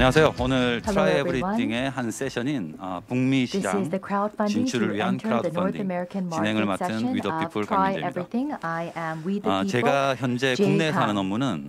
안녕하세요. 오늘 Hello, Try everyone. Everything의 한 세션인 북미 This 시장 is the crowdfunding 진출을 to 위한 enter the North 크라우드펀딩 American 진행을 market 맡은 section We the of People Try 강민재입니다. Everything. I am We the People. 제가 현재 Jay 국내에서 하는 Kang. 업무는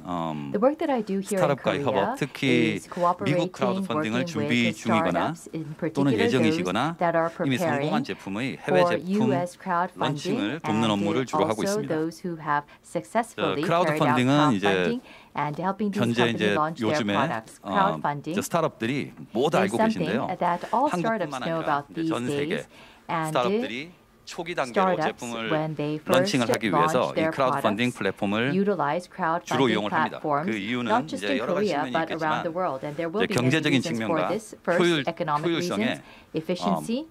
The work that I do here in 스타트업과의 Korea 협업, 특히 is cooperating, 미국 크라우드펀딩을 working 준비 with 중이거나 startups, in 또는 particular those 예정이시거나 that are 이미 성공한 preparing 제품의 해외 for 제품 U.S. 런칭을 crowdfunding, 돕는 and 업무를 주로 하고 also 있습니다. those who have successfully 크라우드 carried out 펀딩은 이제 crowdfunding and helping these 현재 companies 이제 launch their 요즘에 products. Crowdfunding 스타트업들이 모두 is 알고 something 계신데요. that all startups 한국뿐만 know 아니라 about 이제 these 전 세계 days. And 스타트업들이 초기 단계로 startups, 제품을 when they 런칭을 first 하기 위해서 launch 이 their 크라우드 펀딩 products, 플랫폼을 utilize 주로 crowdfunding 이용을 합니다. platforms, 그 이유는 not just 이제 in 여러 가지 Korea 측면이 but around the 있겠지만 world. And there will 이제 be many 경제적인 reasons for 측면과 this. First, economic 효율성에 reasons, efficiency,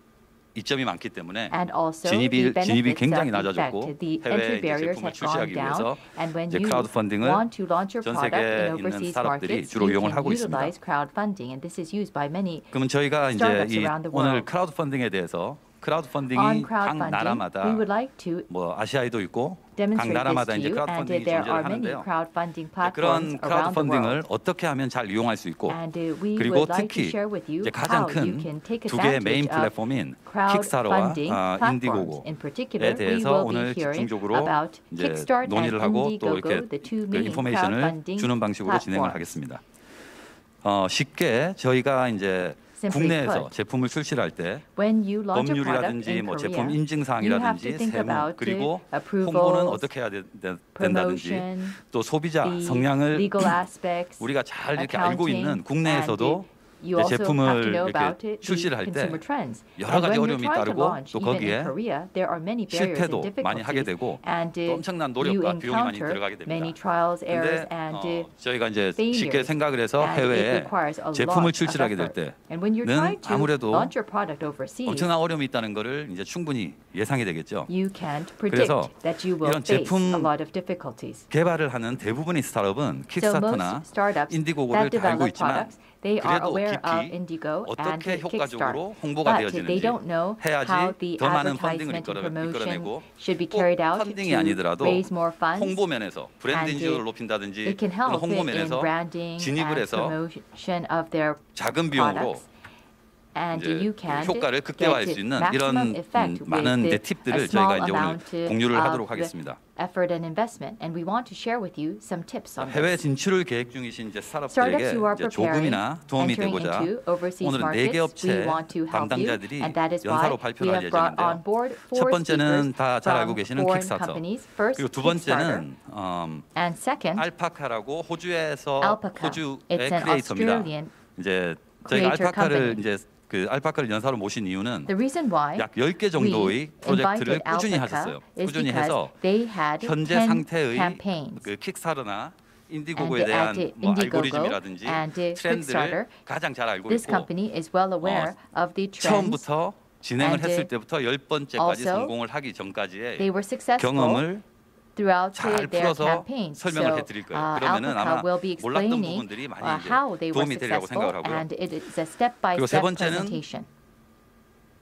이점이 많기 때문에 and also the 진입이 benefits 굉장히 of 낮아졌고 effect. The 해외에 entry 이제 barriers 제품을 have gone 출시하기 down, 위해서 and when 이제 you 크라우드 펀딩을 want to launch your 전 product 세계에 in 있는 overseas 스타트업들이 markets, 주로 you 이용을 can 하고 있습니다. utilize crowdfunding, and this is used by many 그러면 저희가 이제 startups 이 around the 오늘 world. 크라우드 펀딩에 대해서 크라우드 On 펀딩이 각 crowdfunding, 나라마다 we would like to 뭐 아시아에도 있고 각 demonstrate 나라마다 this 이제 to you, 크라우드 and 펀딩이 there 존재를 are many 하는데요. crowdfunding 그런 platforms 크라우드 around the 펀딩을 world. 어떻게 하면 잘 이용할 수 있고 And we 그리고 would like to 특히 share with you 이제 가장 how you 큰 can take 두 개의 메인 advantage of 플랫폼인 킥스타터와 crowdfunding platforms. 인디고고에 In particular, we 대해서 will 오늘 be hearing 집중적으로 about 이제 Kickstart and 논의를 하고 또 이렇게 Indiegogo, the two 그 main 인포메이션을 crowdfunding 주는 방식으로 진행을 platforms. 하겠습니다. 쉽게 저희가 이제 Simply 국내에서 put, 제품을 출시할 때 when you launch a product 법률이라든지 in 뭐 Korea, 제품 인증 you have to 사항이라든지 think 세무 about 그리고 approvals, 홍보는 어떻게 해야 된다든지 promotion, 또 소비자 the 성향을 legal aspects, 우리가 잘 이렇게 알고 accounting, 있는 국내에서도 and you also have to 제품을 know 이렇게 about it, the 출시를 할 때 consumer trends. 여러 And 가지 when you're 어려움이 trying to 따르고 launch, 또 even in 거기에 Korea, there are many barriers and 실패도 많이 하게 difficulties, 되고 and 또 엄청난 you 노력과 비용이 많이 encounter 들어가게 many 됩니다. trials, errors, 근데 and 저희가 이제 쉽게 failures, 생각을 해서 and it 해외에 requires a 제품을 lot of 출시를 하게 될 effort. And when you're 때는 trying to 아무래도 launch your product overseas, 엄청난 어려움이 있다는 것을 이제 충분히 예상이 되겠죠. you can't 그래서 predict that you will 이런 face 제품 a lot of difficulties. 개발을 하는 대부분의 스타트업은 So 킥스타터나 most startups 인디고고를 that 다 알고 develop 있지만 products, they are 그래도 aware of 깊이 Indigo and 어떻게 Kickstart, 효과적으로 홍보가 but they 되어지는지 don't know how 해야지 the 더 많은 펀딩을 advertisement and promotion 이끌어내고 should be 꼭 carried out 펀딩이 to 아니더라도 raise more funds. 홍보 면에서 브랜드 and 인지도를 높인다든지 It can 그런 help 홍보 in 면에서 branding 진입을 and 해서 promotion of their 작은 비용으로 products. And 이제 you can 효과를 극대화할 get 수 있는 maximum 이런 effect 많은 with 이제 a 팁들을 small 저희가 이제 오늘 amount 공유를 of 하도록 하겠습니다. effort and investment. And we want to share with you some tips on 해외 this. 진출을 계획 중이신 이제 Startups 스타트업들에게 who are 이제 preparing, 조금이나 도움이 entering 되고자 into overseas 오늘은 4개 markets, we 업체 want to help you, 담당자들이 and that is why 연사로 we 발표를 할 have brought on 예정인데요. board 첫 four 번째는 speakers 다 잘 알고 from 계시는 foreign 킥스타터. companies. First, 그리고 두 Kickstarter, 번째는 and second, 알파카라고 호주에서 Alpaca. 호주의 It's an 크리에이터입니다. Australian 이제 저희가 creator 알파카를 company. 이제 그 알파카를 연사로 모신 이유는 The reason why 약 10개 we 정도의 프로젝트를 invited 꾸준히 Alpaca 하셨어요. is 꾸준히 because 해서 they had 현재 10 상태의 campaigns. 그 킥스타터나 And 인디고고에 대한 뭐 Indiegogo 알고리즘이라든지 and 트렌드를 Kickstarter, 가장 잘 알고 This 있고 company is well aware of the trends. 처음부터 진행을 and 했을 때부터 10번째까지 also 성공을 하기 전까지의 They were successful 경험을 throughout 잘 their 풀어서 campaigns. 설명을 So 해드릴 거예요. 그러면은 Alpaca 아마 will be 몰랐던 explaining 부분들이 많이 이제 how they were 도움이 되리라고 successful, 생각을 하고요. and it is a 그리고 세 step-by-step 번째는 presentation.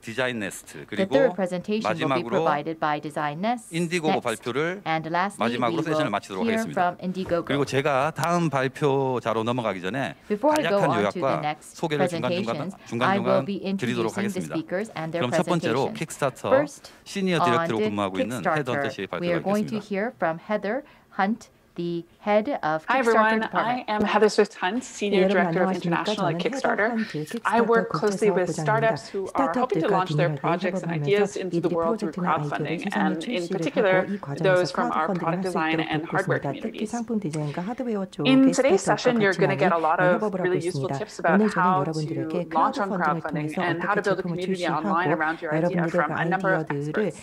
디자인 네스트 The 그리고 third presentation will be 마지막으로 provided by Design Nest. 인디고고 발표를 And lastly, we 마지막으로 세션을 will 마치도록 hear 하겠습니다. from Indiegogo. 그리고 제가 다음 발표자로 넘어가기 전에 Before I go 간략한 on to the 요약과 next 소개를 presentations, I will be 중간중간 드리도록 introducing the 하겠습니다. speakers and their 그럼 첫 번째로 presentations. 킥스타터 First, 시니어 on 디렉터로 the 근무하고 있는 헤드헌터 씨의 Kickstarter, we 발표가 are going to 있겠습니다. hear from Heather Hunt, the head of Hi Kickstarter everyone, department. I am Heather Swift Hunt, Senior 여러분 Director of 안녕하십니까? International at 저는 Kickstarter. 헤더 헌트 I work 킥스타터 closely with 국제사업부장입니다. startups who are hoping to 스타트업들과 launch their 긴밀하게 projects and 협업하면서 ideas into the 이들이 world through 프로젝트나 아이디어를 crowdfunding, 세상에 and in 출시를 particular, 하고 이 과정에서 those from our 크라우드펀딩을 product 할 수 design 있도록 and 돕고 hardware 있습니다. 특히 communities. 상품 디자인과 하드웨어 쪽의 In today's 스타트업과 session, you're going to get a lot 같이 of 협업을 하고 really useful 있습니다. tips about 오늘 저는 how 여러분들에게 to launch on 크라우드펀딩을 crowdfunding 통해서 and how to 어떻게 build a 제품을 community online 출시하고 around your idea 여러분들의 from a number of 아이디어들을 experts.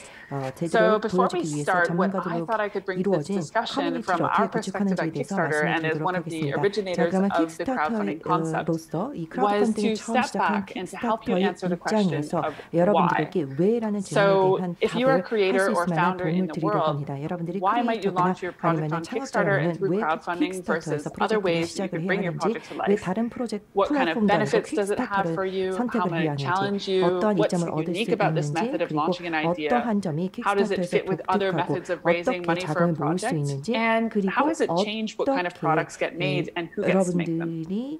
제대로 So before we 보여주기 위해서 start, what I 전문가들로 thought I could bring to this 이루어진 discussion 커뮤니티를 from 어떻게 our perspective 구축하는지에 at 대해서 Kickstarter and as 말씀드리도록 one of the 하겠습니다. 자, originators 그러면 of the crowdfunding concept 킥스타터로서 이 was 크라우드펀딩을 to 처음 step 시작한 back and to help you 킥스타터의 answer the question 입장에서 of why. 여러분들에게 왜라는 질문에 So 대한 if you are a 답을 할 creator 수 or 있을 만한 founder in 도움을 the 드리려고 world, 합니다. 여러분들이 why might you 크리에이터거나 launch your project 아니면 on Kickstarter and 창업자라면 through 왜 crowdfunding 킥스타터에서 versus other 프로젝트를 ways you 시작을 could 해야 bring your 하는지 project to 왜 life? 다른 프로젝트 What kind of 플랫폼도 아니고 benefits does it have for 킥스타터를 you? How 선택을 might 해야 it 하는지 challenge you? 어떤 What's 이점을 얻을 수 unique about this 있는지 method of 그리고 launching an idea? 어떠한 점이 How does it 킥스타터에서 fit with other 독특하고 methods of raising 어떻게 money for a 자금을 모을 수 project? 있는지 And 그리고 how does it change what kind of 어떻게 products get made and who gets to make them? 여러분들이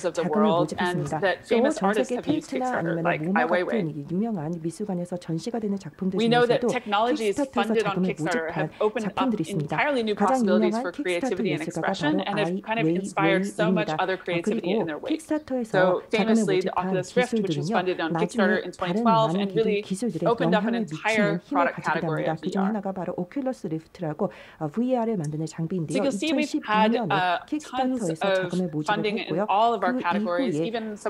cinemas of the 자금을 world, and 모집했습니다. that 또 famous 전 artists 세계 have used 테이트나 Kickstarter, 아니면 like 모마 Ai Weiwei. 같은 이 유명한 미술관에서 전시가 되는 작품들 We know that 중에서도 technologies 킥스타터에서 funded on 자금을 Kickstarter 모집한 have opened up 작품들이 있습니다. entirely new 가장 possibilities 유명한 for 킥스타터 creativity and 예술가가 expression, 바로 and have 아이 kind of inspired so much 웨이웨이입니다. other creativity in 그리고 their wake. 킥스타터에서 So 자금을 famously, the 모집한 Oculus Rift, which was 기술들은요, funded on 나중에 Kickstarter in 다른 2012, 많은 and really 기술들에 opened up an 영향을 entire 미치는 힘을 product 가지게 category 됩니다. of 그중 VR. 하나가 바로 오큘러스 리프트라고 VR을 만드는 So 장비인데요. you can see we've had 2012년에 tons 킥스타터에서 of 자금을 모집을 funding in 했고요. all of our 그 categories, 이후에 even some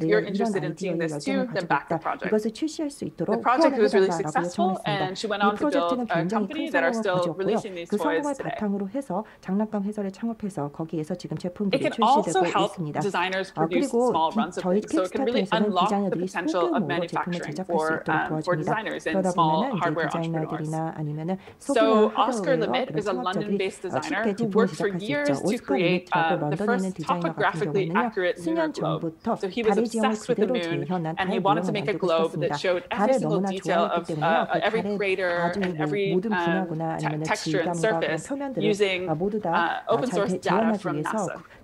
if you're 이런 interested in seeing 아이디어에 this too, 열정을 then 가지고 back the 있다. project. 이것을 출시할 수 The 있도록 project was really 후원을 해달라라고 successful, 요청했습니다. and she went 이 on to build 프로젝트는 a 굉장히 큰 company that are 성공을 still 거두었고요. releasing these 그 toys 성공을 today. 바탕으로 해서 장난감 회사를 창업해서 거기에서 지금 It 제품들이 can also 출시되고 help 있습니다. designers produce 그리고 small runs of 저희 things, so it can really 킥스타터에서는 unlock the 디자이너들이 potential of 소규모로 제품을 manufacturing 제작할 수 있도록 for 도와줍니다. designers and 그러다 small 보면은 이제 hardware entrepreneurs. 디자이너들이나 아니면은 So 소규모 Oscar 하드웨어 Limit 그런 is a 창업자들이 London-based designer 쉽게 who 제품을 worked for 제작할 수 years 있죠. to 오스카 create 리미트라고 the 런던에 있는 first 디자이너 같은 topographically 경우는요. accurate lunar 수년 globe. 전부터 So he was 달의 지형을 obsessed with the 그대로 moon, 재현한 and he 달의 wanted to 모형을 make a 만들고 globe 싶었습니다. that showed every 달을 single 너무나 detail 좋아했기 of 때문에요. 그 every 달의 crater 아주 and every 모든 분야구나 아니면 texture and 질감과 그런 surface 표면들을 using 모두 다 open 잘 source data 재현하기 from 위해서 NASA.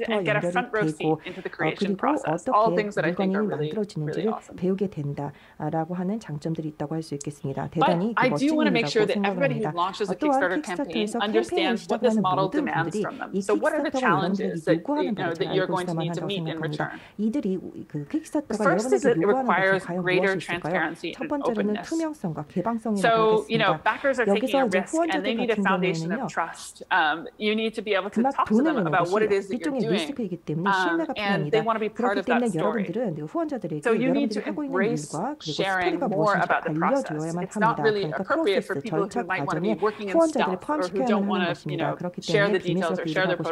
크리에이터와 and get a 연결이 front row seat 되고 into the creation 그리고 process. All 어떻게 things that I think 물건이 are really, really 만들어지는지를 awesome. 배우게 된다라고 하는 장점들이 있다고 할 수 있겠습니다. But 대단히 I do 멋진 want to make 일이라고 sure that 생각을 everybody who 합니다. launches a 또한 Kickstarter campaign 킥스타터에서 캠페인을 understands what this 시작하는 model 모든 demands 분들이 from them. 이 So what are the 킥스타터가 여러분들에게 challenges that 요구하는 바를 잘 you're 알고 going to 있어야만 need to 한다고 meet in 생각합니다. return? 이들이 그 The 킥스타터가 first is 여러분에게 that it 요구하는 것이 requires 과연 greater 무엇일까요? transparency 첫 and 번째로는 openness. 투명성과 개방성이라고 So, 하겠습니다. backers are taking 여기서 a 이제 risk and they 후원자들 need a 같은 foundation 경우에는요. of trust. You need to be able to 그만 talk to 돈을 them 내는 about what it 것이 is that you're 일종의 doing. 리스크이기 때문에 신뢰가 And 필요합니다. they want to be part 그렇기 of that 때문에 story. 여러분들은 후원자들에게 So you need 여러분들이 to 하고 있는 embrace 일과 그리고 sharing 스토리가 more 무엇인지 about the process. 알려줘야만 It's not 합니다. really 그러니까 appropriate 프로세스, for people 절차 who might want to 과정에 be working in 후원자들을 stealth or who 포함시켜야 don't 하는 want to, 것입니다. 그렇기 share 때문에 the details or 비밀스럽게 share their 일하고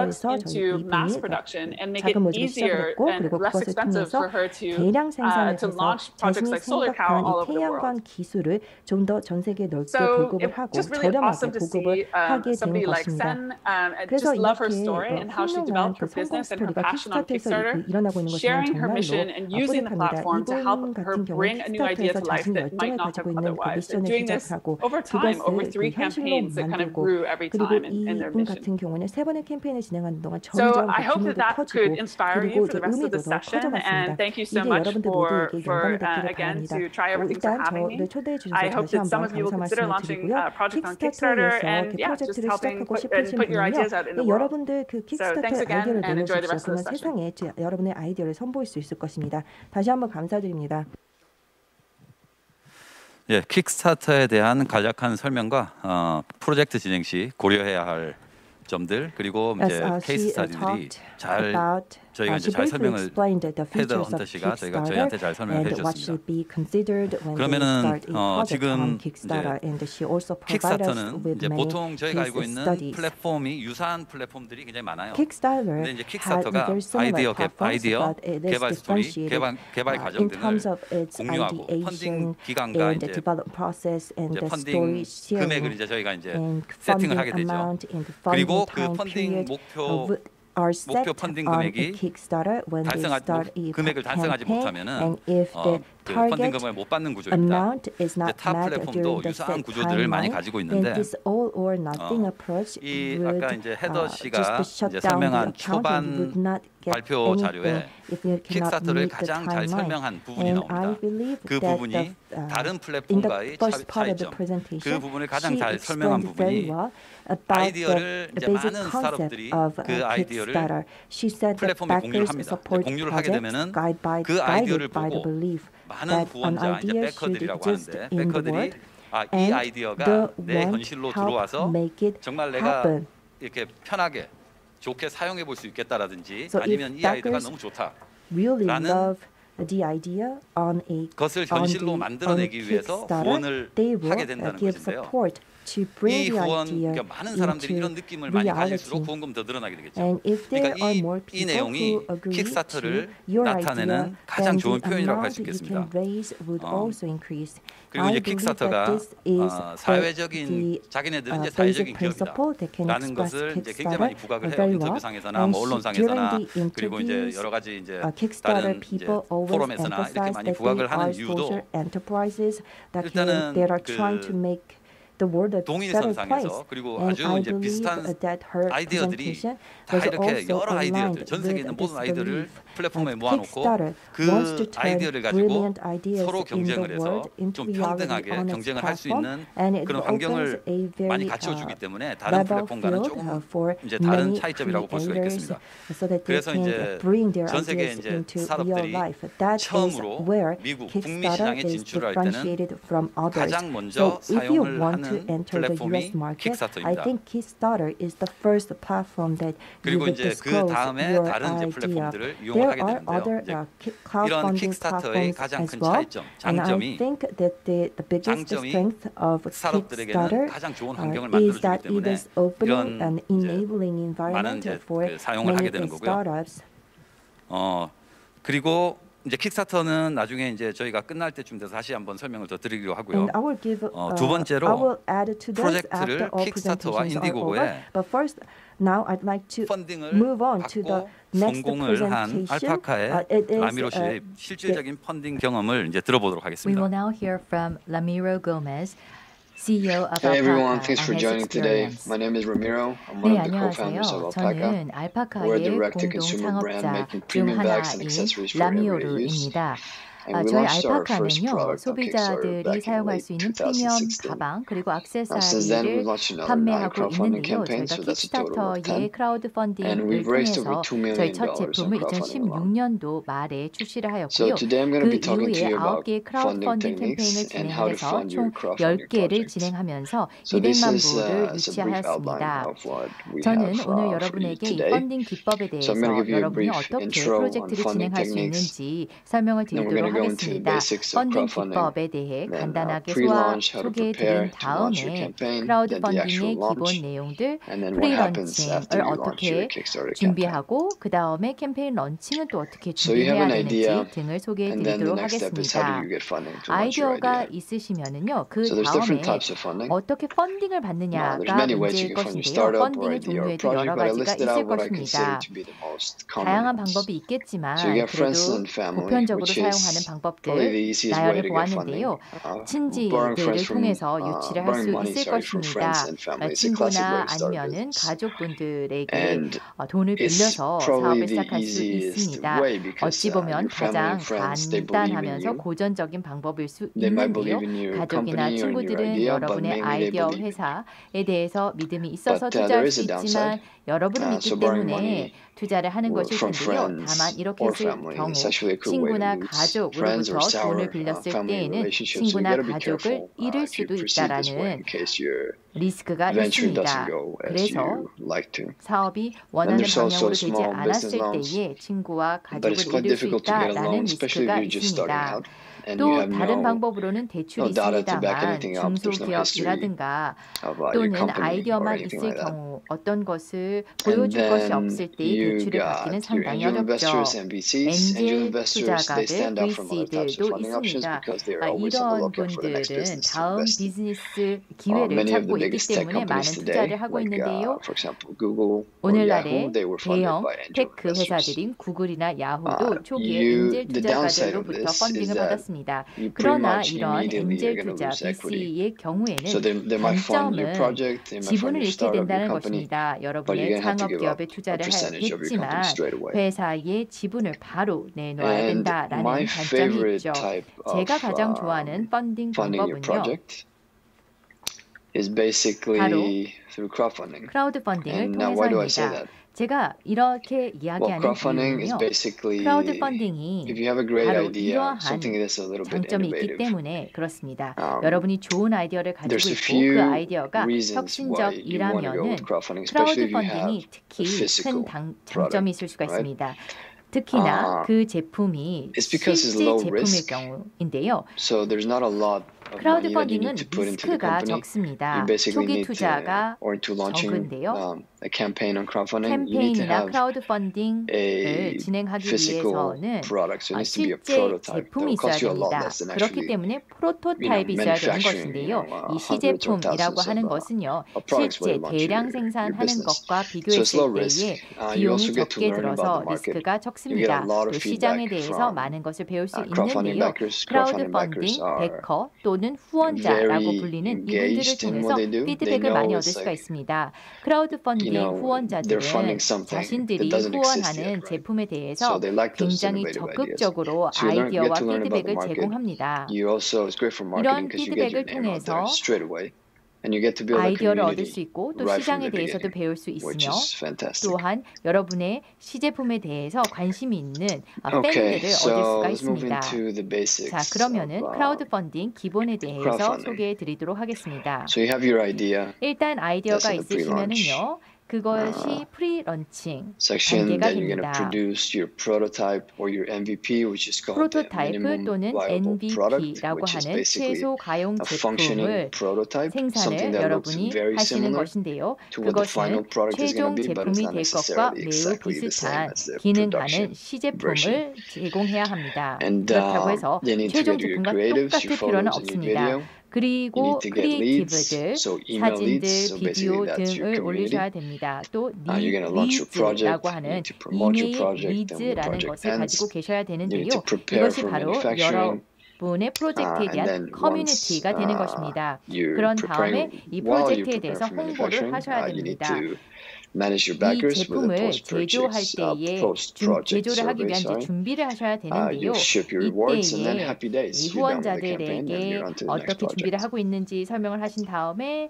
products 해서 저희 into mass 이분이 production and make it 자금 모집을 easier 시작을 했고 and 그리고 less 그것을 expensive 통해서 for her 대량 생산을 to 해서 launch projects 자신이 like solar 생각한 cow all 이 over the world. 태양광 기술을 좀 더 전 세계에 넓게 So 보급을 it's 하고 just really 저렴하게 awesome to 보급을 see 하게 된 somebody like 것입니다. Sen. I 그래서 just love her 이렇게 story and how she 훌륭한 developed 그 her 성공 business and her 스토리가 passion on 킥스타트에서 Kickstarter, 일어나고 있는 것은 sharing her 정말로 mission and using the 뿌듯합니다. platform to help 이분 her 같은 경우는 bring a new idea 킥스타트에서 to life 자신의 that might 열정을 not 가지고 have 있는 그 otherwise. And 미션을 doing this 시작하고 over time, over 그것을 3 현실로 campaigns that kind of 만들고 grew every 그리고 time in their 이분과 같은 경우는 세 번의 캠페인을 진행하는 동안 So 점점 I hope 규모도 that 커지고 could inspire you 그리고 for the rest of 의미도 the 더 session. 커져갔습니다. And thank you so 이게 much 여러분들 for 모두에게 영감이 되기를 again 바랍니다. to try everything for 일단 having me. 저를 초대해 주셔서 I 다시 hope that some 한번 of you will 감사 consider 말씀을 launching 드리고요. a project on Kickstarter 킥스타터에서 and 이렇게 just 프로젝트를 helping 시작하고 put 싶으신 your 분은요. ideas out in the world. 여러분들 그 킥스타터의 thanks again 아이디어를 and enjoy the 내놓으십시오. rest of the 그러면 session. 세상에 여러분의 아이디어를 선보일 수 있을 것입니다. 다시 한번 감사드립니다. 예, 킥스타터에 대한 간략한 설명과 프로젝트 진행 시 고려해야 할 점들 그리고 이제 케이스 스터디들이 잘 저희가 이제 잘 설명을 헤더 헌터 씨가 저희한테 잘 설명을 해주셨습니다. 그러면은 지금 이제 킥스타터는 이제 보통 저희가 알고 있는 플랫폼이 유사한 플랫폼들이 굉장히 많아요. 근데 이제 킥스타터가 아이디어 개발 스토리, 개발 과정 등을 공유하고 펀딩 기간과 이제 펀딩 금액을 이제 저희가 이제 세팅을 하게 되죠. 그리고 그 펀딩 목표 펀딩 금액이 금액을 달성하지 못하면은 그 펀딩 금액을 못 받는 구조입니다. 이제 타 플랫폼도 유사한 구조들을 많이 가지고 있는데 이 아까 이제 헤더 씨가 이제 설명한 초반 발표 자료에 킥스타터를 가장 잘 설명한 부분이 나옵니다. 그 부분이 다른 플랫폼과의 차이점, 그 부분을 가장 잘 설명한 부분이 아이디어를 이제 많은 스타트업들이 그 아이디어를 플랫폼에 공유를 합니다. 공유를 하게 되면은 그 아이디어를 보고 많은 후원자, 이제 백커들이라고 하는데 백커들이 이 아이디어가 내 현실로 들어와서 정말 내가 이렇게 편하게 좋게 사용해 볼 수 있겠다라든지 아니면 이 아이디어가 너무 좋다라는 것을 현실로 만들어내기 위해서 후원을 하게 된다는 것인데요. 이 후원, 그러니까 많은 사람들이 이런 느낌을 많이 가질수록 후원금 더 늘어나게 되겠죠. 그러니까 이 내용이 킥스타터를 나타내는 가장 좋은 표현이라고 할 수 있겠습니다. 그리고 이제 킥스타터가 사회적인 자기네들은 이제 사회적인 기업이다라는 것을 이제 굉장히 많이 부각을 해요. 인터뷰상에서나 뭐 언론상에서나 그리고 이제 여러 가지 이제 다른 이제 포럼에서나 이렇게 많이 부각을 하는 이유도 일단은 그 동일선상에서 그리고 아주 이제 비슷한 아이디어들이 다 이렇게 여러 아이디어들 전 세계에 있는 모든 아이디어를 플랫폼에 모아놓고 그 아이디어를 가지고 서로 경쟁을 해서 좀 평등하게 경쟁을 할 수 있는 그런 환경을 많이 갖춰주기 때문에 다른 플랫폼과는 조금 이제 다른 차이점이라고 볼 수가 있겠습니다. 그래서 이제 전 세계 이제 스타트업들이 처음으로 미국 북미 시장에 진출할 때는 가장 먼저 사용을 하는 플랫폼이 킥스타터입니다. 그리고 이제 그 다음에 다른 이제 플랫폼들을 이용을 하게 되는데요. 이제 이런 킥스타터의 가장 큰 차이점, 장점이 스타트업들에게는 가장 좋은 환경을 만들어주기 때문에 이런 이제 많은 이제 그 사용을 하게 되는 거고요. 그리고 이제 킥스타터는 나중에 이제 저희가 끝날 때쯤 돼서 다시 한번 설명을 더 드리기로 하고요. 두 번째로 프로젝트를 킥스타터와 인디고고에 펀딩을 받고 성공을 한 알파카의 라미로 씨의 실질적인 펀딩 경험을 이제 들어보도록 We 하겠습니다. will now hear from Ramiro Gomez, CEO of Hey everyone, Alpaca, thanks for on his joining today. experience. My name is Ramiro. I'm 네, one of the co-founders of 안녕하세요. Alpaca. 저는 We're a 알파카의 direct-to-consumer brand 공동 making 창업자 중 premium bags and 하나인 accessories for everyday use. 라미오르입니다. And we 저희 launched our first 알파카는요, product on Kickstarter 소비자들이 back in 사용할 late 수 있는 프리미엄 2016. 가방 그리고 Since then, we've 액세서리를 launched another 9 판매하고 crowdfunding 있는데요. campaigns, 저희가 so that's a total of 10. 킥스타터의 크라우드 And 펀딩을 we've raised over 통해서 $2 million 저희 첫 in 제품을 crowdfunding alone. 2016년도 말에 출시를 So 하였고요. today I'm going to 그 be talking to 이후에 you about 9개의 크라우드 funding 펀딩 techniques 캠페인을 and how to 진행해서 fund your 총 crowdfunding 10개를 project. 진행하면서 So this 200만 is 불을 a brief outline 유치하였습니다. of what we 저는 have 오늘 for you 여러분에게 이 today. 펀딩 기법에 대해서 So I'm going to give you a 여러분이 brief 어떻게 intro on 프로젝트를 funding 진행할 수 techniques. 있는지 설명을 Then we're going 드리도록 to go into the 하겠습니다. basics of 펀딩 crowdfunding. 기법에 대해 Then 간단하게 pre-launch, how to 소개해 prepare 드린 to launch your 다음에 campaign, 크라우드 then the actual 펀딩의 기본 launch, 내용들, and then what happens after 프리런칭을 you launch your 어떻게 Kickstarter campaign. 준비하고 그 다음에 캠페인 런칭은 또 어떻게 So you have 준비해야 an 되는지 idea, 등을 소개해 and then the 드리도록 next step is how do 하겠습니다. you get funding to launch your 아이디어가 idea. 있으시면은요, 그 So there's 다음에 different types of funding. 어떻게 펀딩을 There's 받느냐가 many ways you 문제일 can fund your 것인데요. startup or 펀딩의 idea or 종류에도 project, 여러 but I 가지가 listed 있을 out what I consider 것입니다. to be the most common 다양한 ones. 방법이 있겠지만 So you have friends 그래도 and family, 보편적으로 which 사용하는 is 방법들 probably the easiest way 나열해 to get funding. 보았는데요. Borrowing 친지들을 friends from 통해서 유치를 할 수 borrowing money, 있을 sorry, from 것입니다. friends and family. It's a classic way 친구나 to start a 아니면은 business. 가족분들에게 And 돈을 it's 빌려서 probably 사업을 the 시작할 수 easiest 있습니다. way because 어찌 보면 your family 가장 and friends, they believe in 간단하면서 you. 고전적인 방법일 수 They might 있는데요. believe in your 가족이나 company or in your 친구들은 idea, but 여러분의 mainly they 아이디어 believe in you. 회사에 대해서 믿음이 있어서 But there 투자할 is 수 a downside. 있지만 여러분을 믿기 So borrowing 때문에 money 투자를 하는 것일 from 텐데요. friends 다만 이렇게 or 했을 family 경우 is actually a quick way to 친구나 lose friends or 가족으로부터 sour 돈을 빌렸을 family 때에는 relationships. So you 친구나 got to be 가족을 careful 잃을 if you 수도 proceed this way 있다라는 in case your 리스크가 venture doesn't 있습니다. go as 그래서 you like to. 사업이 Then 원하는 there's also 방향으로 되지 small business 않았을 loans, 때에 친구와 but 가족을 it's quite 잃을 수 difficult to get a 있다라는 loan, especially if 리스크가 you're just starting 있습니다. out and you 또 have 다른 no 방법으로는 대출이 data to back 있습니다만 anything up. There's no history 중소기업이라든가 of your 또는 company or 아이디어만 anything 있을 like that. 경우 어떤 것을 And 보여줄 것이 then 없을 때 you 대출을 받기는 got your 상당히 angel investors, 어렵죠. MVCs. Angel 엔젤 investors, they 투자가들, stand out from other types of VC들도 funding options 있습니다. because they are always on the 이런 lookout for the next 분들은 business to 다음 invest in. 비즈니스 기회를 Many of the 찾고 있기 biggest tech 때문에 많은 companies today, 투자를 하고 like 있는데요. for example, Google or 오늘날의 Yahoo, they were funded 대형 by angel 테크 investors. 회사들인 구글이나 야후도 초기에 엔젤 The downside of 투자가들로부터 this is 펀딩을 that 받았습니다. you pretty 그러나 much 이런 immediately are 엔젤 going to 투자 lose equity. VC의 경우에는 So they might fund your 단점은 project, they might fund 지분을 your 잃게 startup, your 된다는 company, 것입니다. but you're 여러분의 going to have to 창업 give 기업에 up a 투자를 percentage of your 했지만 company straight away. 회사의 지분을 바로 내놓아야 And 된다라는 my 단점이 favorite 있죠. type of 제가 가장 좋아하는 펀딩 funding your 방법은요. project is basically through crowdfunding. 크라우드 펀딩을 And now why do I say 통해서입니다. that? 제가 이렇게 Well, 이야기하는 crowdfunding is 이유는요. basically 크라우드 펀딩이 if you have a great 바로 idea, 이러한 something that's a little bit 장점이 있기 innovative. 때문에 그렇습니다. 여러분이 좋은 아이디어를 가지고 There's a 있고 few 그 아이디어가 reasons why you want to go 혁신적이라면은 with crowdfunding, 크라우드 especially if you 펀딩이 have 특히 a physical 큰 장점이 있을 수가 right? 있습니다. 특히나 그 제품이 It's because it's 실제 low 제품일 risk. 경우인데요. So there's not a lot of 크라우드 money that you 펀딩은 need to put into the 리스크가 company. 적습니다. You basically 초기 need to, 투자가 or to launching 적은데요. a campaign on crowdfunding, you need to 캠페인이나 have 크라우드 펀딩을 a 진행하기 physical 위해서는 product. So it needs to be a 실제 prototype that 제품이 will 있어야 cost you a lot 됩니다. less than 그렇기 actually 때문에 프로토타입이 있어야 되는 manufacturing, 것인데요. 이 hundreds or 시제품이라고 thousands 하는 of 것은요. products 실제 where you launch 대량 your 생산하는 business. 것과 So it's low 비교했을 risk. 때에 You 비용이 also get to 적게 learn about 들어서 the market. 리스크가 You get a 적습니다. lot 또 of 시장에 feedback 대해서 from 많은 것을 배울 수 crowdfunding 있는데요. backers. 크라우드 Crowdfunding backers 펀딩, are 베커 또는 후원자라고 very 불리는 이분들을 engaged in 통해서 what they do. They 피드백을 know 많이 it's 얻을 수가 like, 있습니다. 크라우드 펀딩 you know, 후원자들은 they're funding something that 자신들이 doesn't exist 후원하는 yet, right? 제품에 So 대해서 they like those 굉장히 innovative ideas. 적극적으로 So you 아이디어와 get to learn about the 피드백을 market. 제공합니다. You also, it's great for 이런 marketing because you get your 피드백을 name out there 통해서 straight away. And you get to build a 아이디어를 얻을 수 community 있고 또 right 시장에 from the 대해서도 beginning, 배울 수 which 있으며 is fantastic. 또한 여러분의 시제품에 대해서 관심이 있는 Okay, 팬들을 얻을 so 수가 let's move 있습니다. into the basics 자, 그러면은 of, 크라우드 펀딩 기본에 대해서 crowdfunding. 소개해 드리도록 하겠습니다. So you have your idea. 일단 아이디어가 That's the pre-launch. 있으시면은요. 그것이 프리런칭 section 단계가 that you're going to 됩니다. produce your prototype or your MVP, which is called the 프로토타입 minimum 또는 viable product, MVP라고 which is 하는 basically 최소 가용 a functioning 제품을 prototype, something 생산을 that looks 여러분이 very 하시는 similar 것인데요. to what the final 그것은 product is 최종 going to be, but it's 제품이 not 될 것과 necessarily 매우 exactly the same 비슷한 as the 기능하는 production 시제품을 제공해야 합니다. And 그렇다고 해서 you need to 최종 get your 제품과 creatives, 똑같을 your 필요는 photos, and your 없습니다. video. You 그리고 need to get leads, 크리에이티브들, so email 사진들, leads. So 비디오 basically that's your 등을 community. 올리셔야 됩니다. 또 You're going to launch your project. 리즈라고 You 하는 need to promote your 이메일 project. And when the 리즈라는 project 것을 ends, 가지고 계셔야 you need 되는데요. to prepare 이것이 for 바로 manufacturing. 여러분의 프로젝트에 And 대한 then 커뮤니티가 되는 것입니다. you're 그런 다음에 preparing, 이 while you're 프로젝트에 preparing 대해서 for 홍보를 manufacturing, 하셔야 you need 됩니다. to manage your 이 backers with a 제품을 제조할 post-purchase, 때에 post-project 제조를 하기 survey. 위한 이제 Sorry. 준비를 하셔야 되는데요. You'll ship your rewards and then 이때에 happy days. 이 You're done with the campaign and 후원자들에게 you're on to the next 어떻게 준비를 project. 하고 있는지 설명을 하신 다음에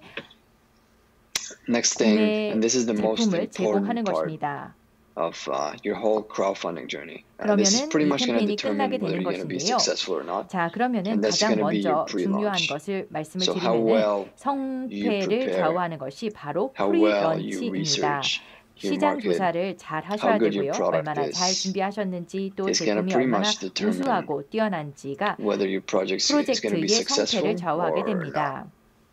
Next thing, 구매 and this is the most 제품을 제공하는 important part 것입니다. of your whole crowdfunding journey. This is 그러면은 pretty 이 much going to 캠페인이 끝나게 determine whether 되는 you're going to be 것인데요. successful or not. 자, 그러면은 And that's 가장 gonna be your 먼저 중요한 pre-launch. 것을 말씀을 So how 드리면은 well you 성패를 prepare, 좌우하는 것이 바로 how well you 프리런치입니다. research your 시장 market, 조사를 잘 하셔야 how good your 되고요. product 얼마나 is, 잘 준비하셨는지 또 is gonna 제품이 pretty 얼마나 much determine 우수하고 뛰어난지가 whether your project is going to be 프로젝트의 successful 성패를 좌우하게 or not. 됩니다.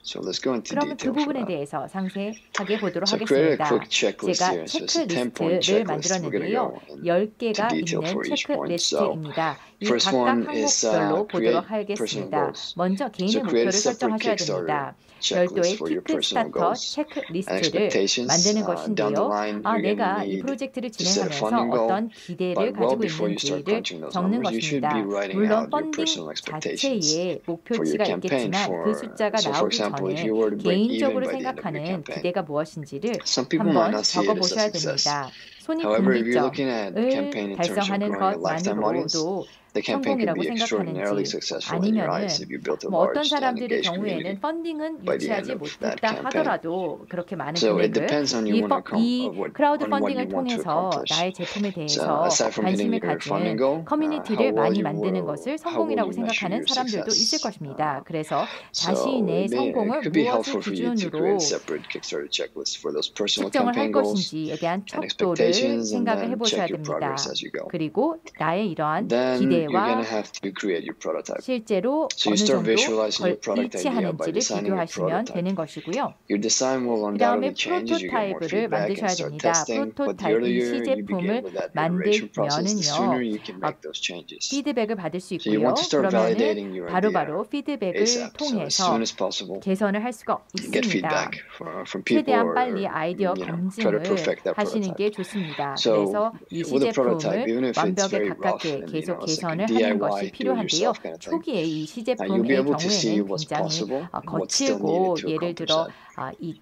So let's go into 그러면 그 detail for 부분에 that. 대해서 상세하게 보도록 So create a 하겠습니다. quick checklist 제가 here. So it's a 10-point 체크리스트를 checklist. We're going to 만들었는데요. go into 10개가 detail 있는 for each point. So 체크리스트입니다. 이 first 각각 one is 항목별로 보도록 create personal 하겠습니다. goals. 먼저 So 개인의 create 목표를 a separate 설정하셔야 Kickstarter 됩니다. checklist 별도의 for your personal 킥스타터 goals and 체크리스트를 expectations. 만드는 Down the 것인데요. line, you're going to 내가 이 need 프로젝트를 to set a 진행하면서 funding goal. 어떤 기대를 But well 가지고 before you start 있는지를 crunching those 적는 numbers, you should 것입니다. be writing 물론 out your 펀딩 personal expectations 자체에 for your 목표치가 campaign. 있겠지만 그 숫자가 So for 나오기 example, if 전에 you were to break even 개인적으로 by the end of your 생각하는 campaign, 기대가 무엇인지를 some people might 한번 not see it as a 적어보셔야 success. 됩니다. However, if you're looking at campaign 손익 in terms of 달성하는 growing a lifetime audience, 것만으로도 the campaign could 성공이라고 be extraordinarily 생각하는지 successful in your 아니면은 eyes if you built a 뭐 어떤 large and 사람들의 engaged community. 경우에는 펀딩은 by the 유치하지 end of that 못했다 campaign. 하더라도 그렇게 많은 So it 금액을 depends on you want to 이 크라우드 on what you 펀딩을 want to 통해서 accomplish. 나의 제품에 So 대해서 aside from hitting 관심을 your funding 가진 goal, 커뮤니티를 how well 많이 you 만드는 will, 것을 how will 성공이라고 you measure 생각하는 your 사람들도 있을 success? 것입니다. 그래서 So 자신의 it 성공을 could be 무엇을 helpful for you to create 기준으로 a separate Kickstarter checklist for those personal 측정을 할 campaign goals 것인지에 대한 and 척도를 expectations, and 생각을 then 해보셔야 check your 됩니다. progress as you go. 그리고 나의 이러한 Then you're 기대와 gonna have to create your prototype. 실제로 So you 어느 start 정도 visualizing your product idea by 일치하는지를 designing your 비교하시면 prototype. 되는 것이고요. Your design will 그 다음에 undoubtedly change as you get more 프로토타입을 feedback and 만드셔야 start 됩니다. testing. But the 프로토타입, 이 earlier you begin 시제품을 with that iteration process, the sooner 만들면은요. you can make those changes. 피드백을 받을 수 So you 있고요. want to start validating 그러면은 your 바로바로 idea 피드백을 ASAP. So as 통해서 soon as possible, 개선을 할 수가 get 있습니다. feedback from people 최대한 or 빨리 아이디어 try to 검증을 perfect that 하시는 prototype. 게 좋습니다. So 그래서 이 with a prototype, 시제품을 even if it's 완벽에 very rough 가깝게 and 계속 it's like 개선을 a 하는 것이 DIY, do it 필요한데요. yourself kind of thing, 초기에 이 you'll 시제품의 be able to see 경우에는 what's 굉장히 possible, what still 거칠고 needed to 예를 accomplish 들어 that. 이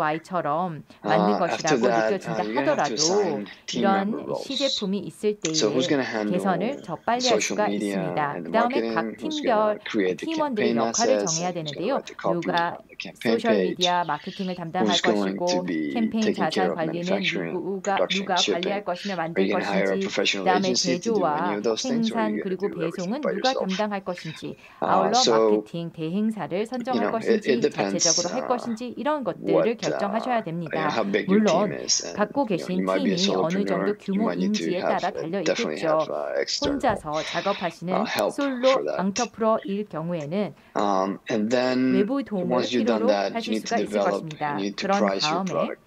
DIY처럼 만든 After 것이라고 that, 느껴진다 you're gonna have to 하더라도 assign team member 이런 roles. 시제품이 있을 때에 So who's gonna handle 개선을 더 빨리 할 social 수가 media 있습니다. and 그 the 다음에 marketing? 각 Who's 팀별 gonna create the 팀원들의 campaign 역할을 assets? 정해야 And who's gonna 되는데요. write the copy 누가 on the campaign 소셜 page? 미디어 마케팅을 담당할 Who's going 것이고 to be 캠페인 taking care 자산 of 관리는 manufacturing, 누가 production, 관리할 shipping? 것이며 Are 만들 you gonna hire a 것인지 professional 그다음에 agency to do any 제조와 of those things, or are 생산 you 그리고 gonna do everything 배송은 by 누가 yourself? 담당할 것인지 아울러 So 마케팅 대행사를 선정할 it 것인지 depends 자체적으로 할 것인지 이런 것들을 what 결정하셔야 됩니다. how big your team 물론 is, and 갖고 you 계신 might be a 팀이 어느 정도 solopreneur. You might need to 규모인지에 have 따라 달려 definitely 있겠죠. have external 혼자서 작업하시는 help 솔로 for that. 앙터프로일 경우에는 And then 외부 도움을 once you've done 필요로 that, you 하실 need to 수가 있을 develop, 것입니다. you need to 그런 price your 다음에 product.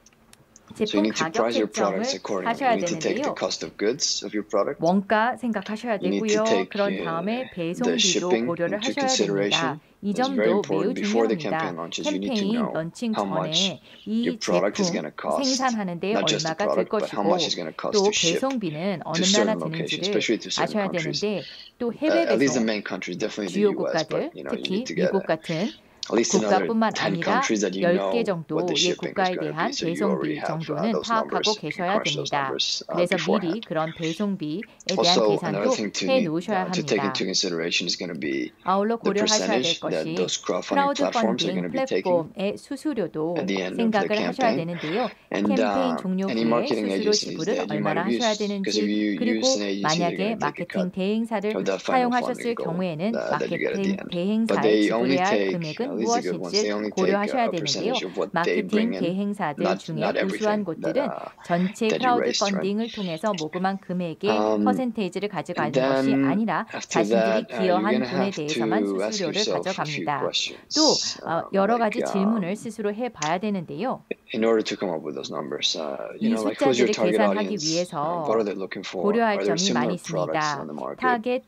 So you 제품 need to 가격 price your 책정을 products accordingly. 하셔야 You need to take the 되는데요. cost of goods of your product. 원가 생각하셔야 You need to 되고요. take 그런 다음에 the 배송비도 shipping 고려를 into 하셔야 consideration. 됩니다. 이 It's very 점도 매우 important. Before the 중요합니다. campaign launches, you need to 캠페인 know 런칭 how much 전에 이 your product is 제품 going to cost. 생산하는데 Not just the 얼마가 들 product, but how 것이고 much it's going to cost 또 to ship 배송비는 to 얼마나 certain locations, 드는지를 especially to certain 아셔야 countries. 되는데 또 해외 At least the 배송 main countries, definitely the 주요 US, 국가들 but you 특히 need to get 미국 같은 at least another 국가뿐만 10 아니라 countries that you know 10개 정도의 what the shipping is 국가에 going to 대한 be. So you already 배송비 have 정도는 those 파악하고 numbers. You can 계셔야 crunch those 됩니다. numbers 그래서 미리 beforehand. 그런 배송비에 대한 Also, 계산도 another thing to 해 need 놓으셔야 to take 합니다. into consideration is going to be 아울러 the 고려하셔야 될 percentage that 것이 those crowdfunding 크라우드 platforms are 펀딩 going to be taking 플랫폼의 수수료도 at the end of the 생각을 하셔야 campaign. 되는데요. And 캠페인 종료 any 후에 marketing 수수료 agencies 지불을 that you might 얼마나 have 하셔야 used, because if 되는지 you 그리고 use an agency, they're 만약에 going to take a 마케팅 cut 대행사를 of that final 사용하셨을 funding goal 경우에는 that you get at the 마케팅 end. But 대행사에 they only 지불해야 할 take, 금액은 at least the good ones, they 무엇인지 only take 고려하셔야 a 되는데요. percentage of what they bring 마케팅 in, 대행사들 중에 not 우수한 everything 곳들은 전체 that you 크라우드 raised, right? 펀딩을 통해서 모금한 금액의 퍼센테이지를 가져가는 And 것이 then 아니라 after 자신들이 that, you're 기여한 going to 돈에 have 대해서만 to ask 수수료를 yourself a few 가져갑니다. 또 questions. 여러 가지 Like, 질문을 스스로 해봐야 되는데요. in order to come up with those numbers, you 이 know, like who's your 숫자들을 target 계산하기 audience? 위해서 What are they looking for? 고려할 Are there 점이 많이 similar products 있습니다. on the market? 타겟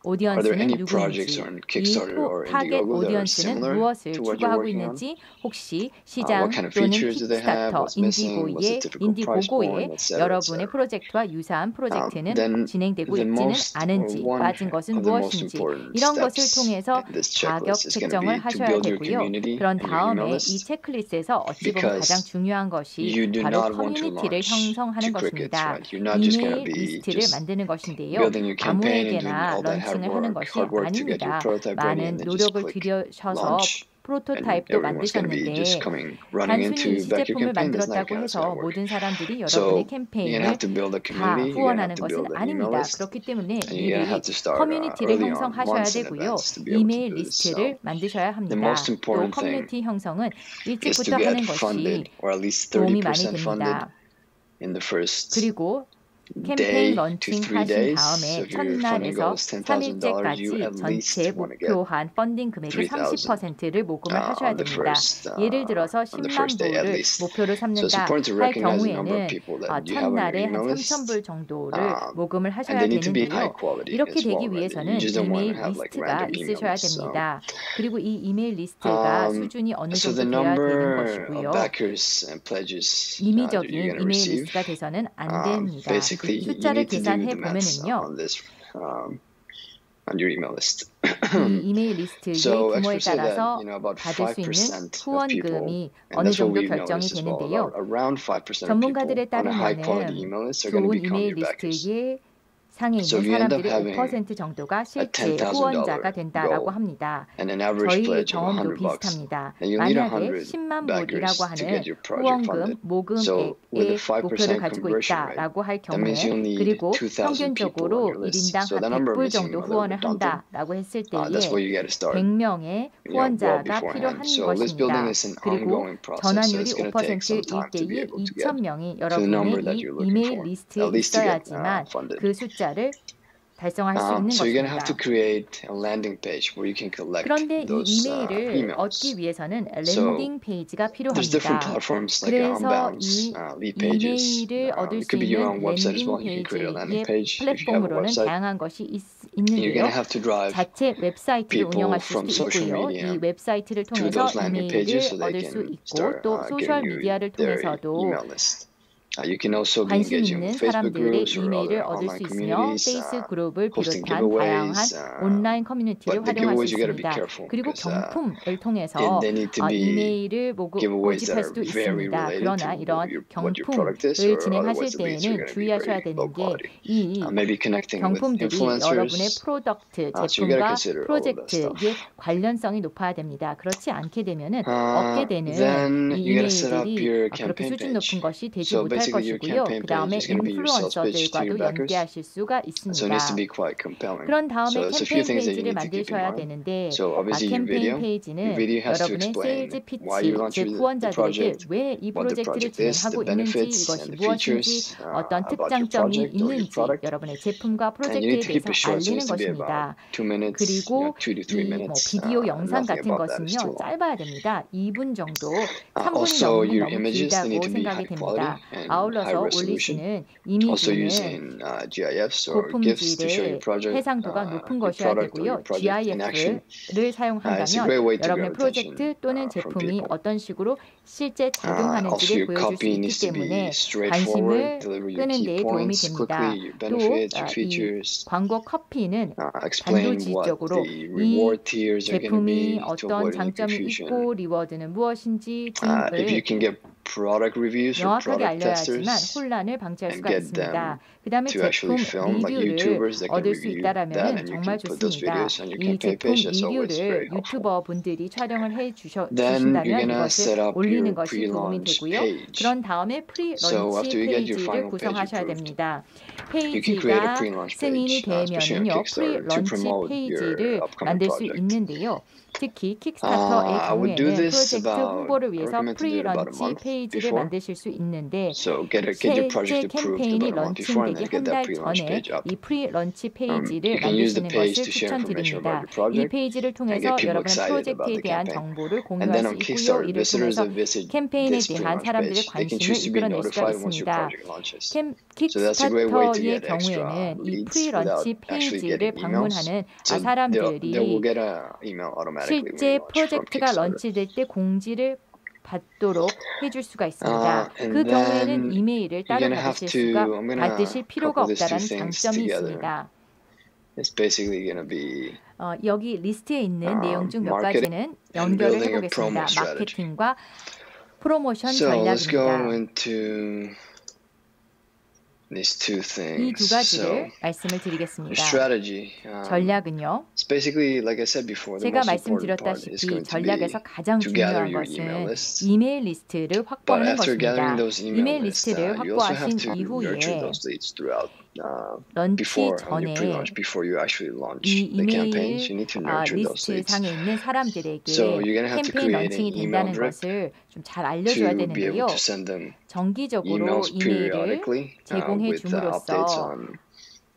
Are there 오디언스는 any projects 누구인지, on 이 Kickstarter or 타겟 Indiegogo that are 오디언스는 similar 무엇을 to what you're 추구하고 working on? 있는지 혹시 시장 What kind of 또는 features do they have? 킥스타터, What's missing? What's the typical price 인디고고의 point, etc., 여러분의 etc. 프로젝트와 유사한 프로젝트는 Then 진행되고 the 있지는 most 않은지 one 빠진 것은 of the most 무엇인지 important 이런 것을 steps 통해서 in this 가격 checklist is going to 책정을 be to 하셔야 build your 되고요. community 그런 and your email 다음에 이 list, 체크리스트에서 어찌 보면 because 가장 중요한 것이 you do 바로 not want to 커뮤니티를 launch 형성하는 to crickets, 것입니다. right? You're not just going to 이메일 be 리스트를 just 만드는 것인데요. building your campaign and doing 아무에게나 all that hard 런칭을 하는 work, 것이 to get your 아닙니다. prototype ready 많은 and then just 노력을 click 들여셔서 launch. And 프로토타입도 everyone's going to be just 만드셨는데 running 단순히 into back your 시제품을 campaign. That's not 만들었다고 how it's going 해서 to work. 모든 사람들이 So 여러분의 you're going to 캠페인을 have to build a 다 community. You're going to 후원하는 have to build 것은 an email 아닙니다. list. 그렇기 때문에 And you're going to 미리 have to start 커뮤니티를 early on, 형성하셔야 months in 되고요. advance to be able to 이메일 do this. 리스트를 So 만드셔야 the 합니다. most 또 important thing 커뮤니티 형성은 is to 일찍부터 get 하는 것이 funded, or at least 도움이 많이 30% funded 됩니다. in the first 그리고 캠페인 day to 런칭 3 하신 days. 다음에 So if your funding 첫날에서 goal is $10,000, you 3일째까지 at least 전체 want to get 목표한 펀딩 금액의 3,000 30%를 모금을 하셔야 on the 됩니다. 예를 들어서 on the 10만 first day at 불을 least. 목표로 So it's 삼는다 important to 할 recognize the number of 경우에는 people that you have on your 첫날에 한 email list. 3,000불 정도를 모금을 And 하셔야 they need to be high 되는데요. quality 이렇게 as well, 되기 right? 위해서는 You just don't want 이메일 to have like 리스트가 random email 있으셔야 lists. So, 됩니다. 그리고 이 이메일 리스트가 수준이 어느 so 정도 the 되어야 되는 number 것이고요. of backers and pledges that 임의적인 you're going to 이메일 receive, 리스트가 돼서는 안 됩니다. basically you 숫자를 need to do 계산해 the maths 보면은요. on this on your email list. 이 이메일 리스트의 So 규모에 experts say that 따라서 about 받을 수 있는 5% of people, 후원금이 and 어느 that's what 정도 we've 결정이 noticed as well. 되는데요. Around 5% of people 전문가들에 on a high quality 따르면은 email list are going to 좋은 become 이메일 your backers. 리스트의 상에 So 있는 if you end up 사람들의 having 5% 정도가 실제 $10,000 후원자가 된다라고 goal 합니다. and an average 저희 pledge of 경험도 $100, 비슷합니다. then you'll need 만약에 100 10만 backers 불이라고 to 하는 get your project 후원금 funded. 모금액의 So with a 5% 목표를 가지고 conversion rate, 있다라고 할 that means 경우에 you'll need 그리고 2,000 people on 평균적으로 your list. 1인당 So 한 that number of 100불 missing 정도 email 후원을 that daunting. 한다라고 했을 That's where 때에 you get to start. 100명의 Well 후원자가 beforehand. 필요한 So list building 것입니다. is an 그리고 ongoing process. So 전환율이 it's going to take some 5%일 time to be 때에 able to get 2,000명이 to the number 여러분의 that 이 you're looking 이메일 for. 리스트에 At least to get 있어야지만 funded. 그 숫자를 달성할 수 있는 So you're going to have to 것입니다. create a landing page where you can collect 그런데 이 those 이메일을 emails. 얻기 위해서는 So 랜딩 페이지가 there's different 필요합니다. platforms like 그래서 Unbound, 이 lead pages. 이메일을 얻을 It 수 could be your own 있는 website as 랜딩 well. You can create a landing 페이지의 page if you have a 플랫폼으로는 website. 다양한 것이 You're going 있는데요. to have to drive 자체 웹사이트를 people 운영하실 from 수도 social 있고요. media 이 웹사이트를 to 통해서 those landing pages so 이메일을 they 얻을 수 can 있고 start 또 소셜 giving you 미디어를 their 통해서도 email list. You can also be 관심 engaging 있는 with Facebook 사람들의 groups or 이메일을 other 얻을 online 수 있으며 communities, 페이스 그룹을 hosting 비롯한 다양한 giveaways. 온라인 커뮤니티를 But the 활용할 수 giveaways you got to be 있습니다. careful 그리고 because 경품을 통해서 they need to be 이메일을 giveaways 모집할 that are 수도 very 있습니다. related 그러나 to 이런 what your product is, 경품을 or 진행하실 otherwise the leads are 때에는 going to be 주의하셔야 very 되는 low 게 quality. 이 Maybe connecting with 경품들이 여러분의 influencers. 프로덕트, So you gotta 제품과 consider all of that stuff. 프로젝트의 관련성이 높아야 됩니다. 그렇지 않게 되면은 얻게 되는 Then 이 you gotta set up 이메일들이 your 그렇게 campaign 수준 page. 높은 것이 되지 So 못할 basically your 것이고요. campaign 그 다음에 page is going to be your sales pitch to your 인플루언서들과도 backers. 연계하실 수가 So it 있습니다. needs to be quite compelling. 그런 다음에 So there's a few 캠페인 things that you 페이지를 need to keep in 만드셔야 mind. 되는데 So obviously your 캠페인 video 페이지는 has to 여러분의 explain 세일즈 피치, why you launched 즉 the 후원자들에게 project, 왜 이 what the 프로젝트를 project is, 진행하고 the 있는지, benefits 이것이 and the 무엇인지, features 어떤 about your 특장점이 project or your 있는지 product. 여러분의 제품과 And you 프로젝트에 need to keep 대해서 it short, so it 알리는 needs to be 것입니다. about 2 minutes, 그리고 2 to 3 이 minutes. 비디오 영상 Nothing 같은 about that is too 것은요 long. 짧아야 됩니다. 2분 정도, 3분이 Also, 넘으면 your 너무 images they need 길다고 to be 생각이 high quality 됩니다. and high 아울러서 resolution. 올리시는 Also 이미지는 using GIFs or GIFs to show your 고품질의 project, 해상도가 높은 your 것이어야 product or your 되고요. project in action. GIF를 It's a 사용한다면 great way to grab 여러분의 attention 프로젝트 또는 from 제품이 people. 어떤 식으로 실제 Also, 작용하는지를 your 보여줄 수 copy 있기 needs to be 때문에 straightforward, 관심을 deliver your 끄는 key 데 도움이 points 됩니다. quickly, your 또 benefits, your 이 features. 광고 커피는 Explain what 단도직입적으로 the 이 reward tiers are going to be 제품이 to 어떤 avoid any 장점이 confusion. 있고 리워드는 무엇인지 If you 등을 can get product reviews from 명확하게 product 알려야지만 testers 혼란을 방지할 and 수가 get 있습니다. them 그 다음에 to 제품 actually film, like 리뷰를 YouTubers that can 얻을 수 review that 있다라면 and you 정말 can put those 좋습니다. videos on your 이 campaign 제품 page. That's always very 리뷰를 helpful. 유튜버 분들이 촬영을 해 Then you're 주신다면 gonna set 이것을 up 올리는 your 것이 도움이 pre-launch 되고요. page. 그런 다음에 So 프리런치 after you get your 페이지를 final page 구성하셔야 approved, 됩니다. you can create a 페이지가 pre-launch 승인이 page, especially on 되면은요, Kickstarter, to 프리런치 promote 페이지를 your upcoming 만들 수 project. 있는데요. 특히 킥스타터의 I would do 경우에는 this 프로젝트 about, 홍보를 I 위해서 recommend to do it about a 프리런치 month 페이지를 before. 만드실 수 있는데 So get your project 실제 approved 캠페인이 about a month before and 런칭되기 then get 한 that 달 pre-launch 전에 page up. 이 프리런치 페이지를 You can use the 만드시는 page 것을 to share information about 추천드립니다. your 이 project 페이지를 and 통해서 get people 여러분의 excited about 프로젝트에 the 대한 campaign. 정보를 And 공유할 then 수 on 있고요. Kickstarter, 이를 visitors 통해서 that visit 캠페인에 this 대한 pre-launch 사람들의 page, they can 관심을 choose to be 이끌어낼 수가 notified once your 있습니다. project launches. So that's a great way to 킥스타터의 get extra 경우에는 이 leads without 프리런치 actually 페이지를 getting emails. 방문하는 So they will 사람들이 get an email automatically when 실제 you launch from 프로젝트가 Kickstarter. 런치될 때 공지를 받도록 해줄 수가 있습니다. And 그 경우에는 then 이메일을 you're 따로 gonna have 받으실 to, 필요가 couple these two 없다는 things 장점이 together. 있습니다. It's basically going to be 여기 리스트에 있는 내용 중 몇 marketing 가지는 and 연결을 building a 해보겠습니다. promo strategy. 마케팅과 프로모션 So let's go 전략입니다. into these two 이 things. 두 So 가지를 말씀을 your 드리겠습니다. strategy, 전략은요. basically, like I said before, the 제가 most important part is 말씀드렸다시피 going to be 전략에서 가장 to gather 중요한 your email 것은 lists. 이메일 리스트를 But 확보하는 after gathering 것입니다. those email 이메일 lists, 리스트를 you also have 확보하신 to nurture 이후에 those leads throughout. 런치 Before on your 전에 pre-launch, before you actually launch 이 the campaigns, 이메일 you need to nurture those 리스트 leads. 상에 있는 사람들에게 So you're gonna have to 캠페인 create an 런칭이 email 된다는 drip 것을 좀 잘 알려줘야 to be able 되는데요. to send them 정기적으로 emails 이메일을 periodically 제공해 with updates 줌으로써 on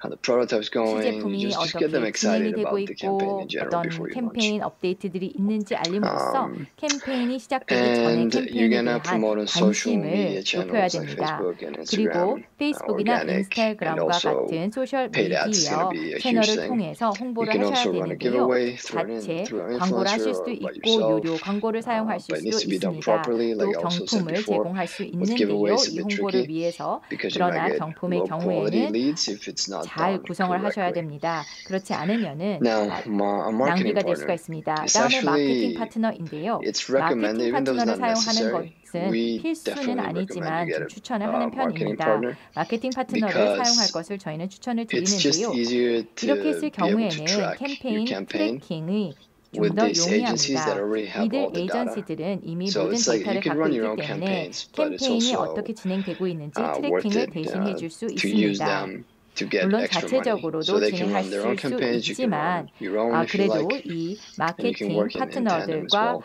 how the prototype's going. 시제품이 Just get them 어떻게 excited 진행이 되고 about the campaign 있고 in general 어떤 before you launch. 캠페인 업데이트들이 있는지 알림으로써 캠페인이 시작되기 전에 And you're 캠페인에 gonna 대한 promote on social media 관심을 높여야 channels like 됩니다. Facebook and 그리고 Instagram, 페이스북이나 organic, and 인스타그램과 also 같은 소셜 paid ads is gonna 미디어 be a huge 채널을 thing. 통해서 You 홍보를 can 하셔야 also run a 되는데요. giveaway through 자체 an 광고를 influencer 하실 수도 or by 있고 yourself, 유료 광고를 사용하실 but it 수도 needs to be done 있습니다. properly, 또 like I also said 경품을 before. 제공할 수 With 있는데요. giveaways, 이 a bit 홍보를 tricky 위해서 because you might 그러나 get 경품의 low quality 경우에는 leads if it's not 잘 done 구성을 하셔야 correctly. 됩니다. 그렇지 않으면은 Now, a marketing 낭비가 될 수가 partner. 있습니다. It's 다음에 마케팅 actually 파트너인데요. it's recommended, 마케팅 even though it's 파트너를 not 사용하는 necessary. 것은 We 필수는 definitely recommend 아니지만 you get 좀 a 추천을 하는 marketing 편입니다. partner 마케팅 파트너를 because 사용할 것을 저희는 추천을 it's just 드리는데요. easier to 이렇게 했을 be able to 경우에는 track your 캠페인 campaign 트래킹이 좀 with 더 these agencies that 용이합니다. already have 이들 all the data. 에이전시들은 이미 So 모든 it's like you 데이터를 can 갖고 run your 있기 own 때문에 campaigns, but it's 캠페인이 also 어떻게 진행되고 있는지 worth 트래킹을 it 대신해 줄 수 to use 있습니다. them to get 물론 extra money. 자체적으로도 So they can run their own 진행하실 수 campaigns, you can run 있지만 your own if you 그래도 like, 이 and you can 마케팅 work in tandem as 파트너들과 well.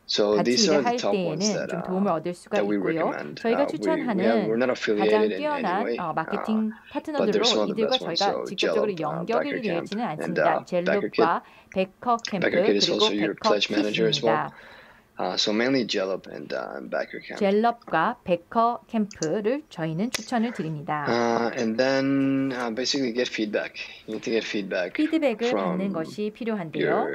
So 같이 these are 일을 the 할 top ones 때에는 좀 도움을 얻을 수가 that we 있고요. recommend. 저희가 We're 추천하는 not 가장 affiliated in any 뛰어난 way, 마케팅 but they're some of 파트너들로 the 이들과 best ones. 저희가 So 직접적으로 Jellup, 연결이 BackerCamp, 되지는 and 않습니다. BackerKit. 젤룹과 베커캠프 BackerKit is 그리고 also your pledge manager as well. 베커킷입니다. So mainly Jellup and BackerCamp. 젤럽과 베커캠프를 저희는 추천을 드립니다. And then basically get feedback. You need to get feedback 피드백을 from 받는 것이 필요한데요.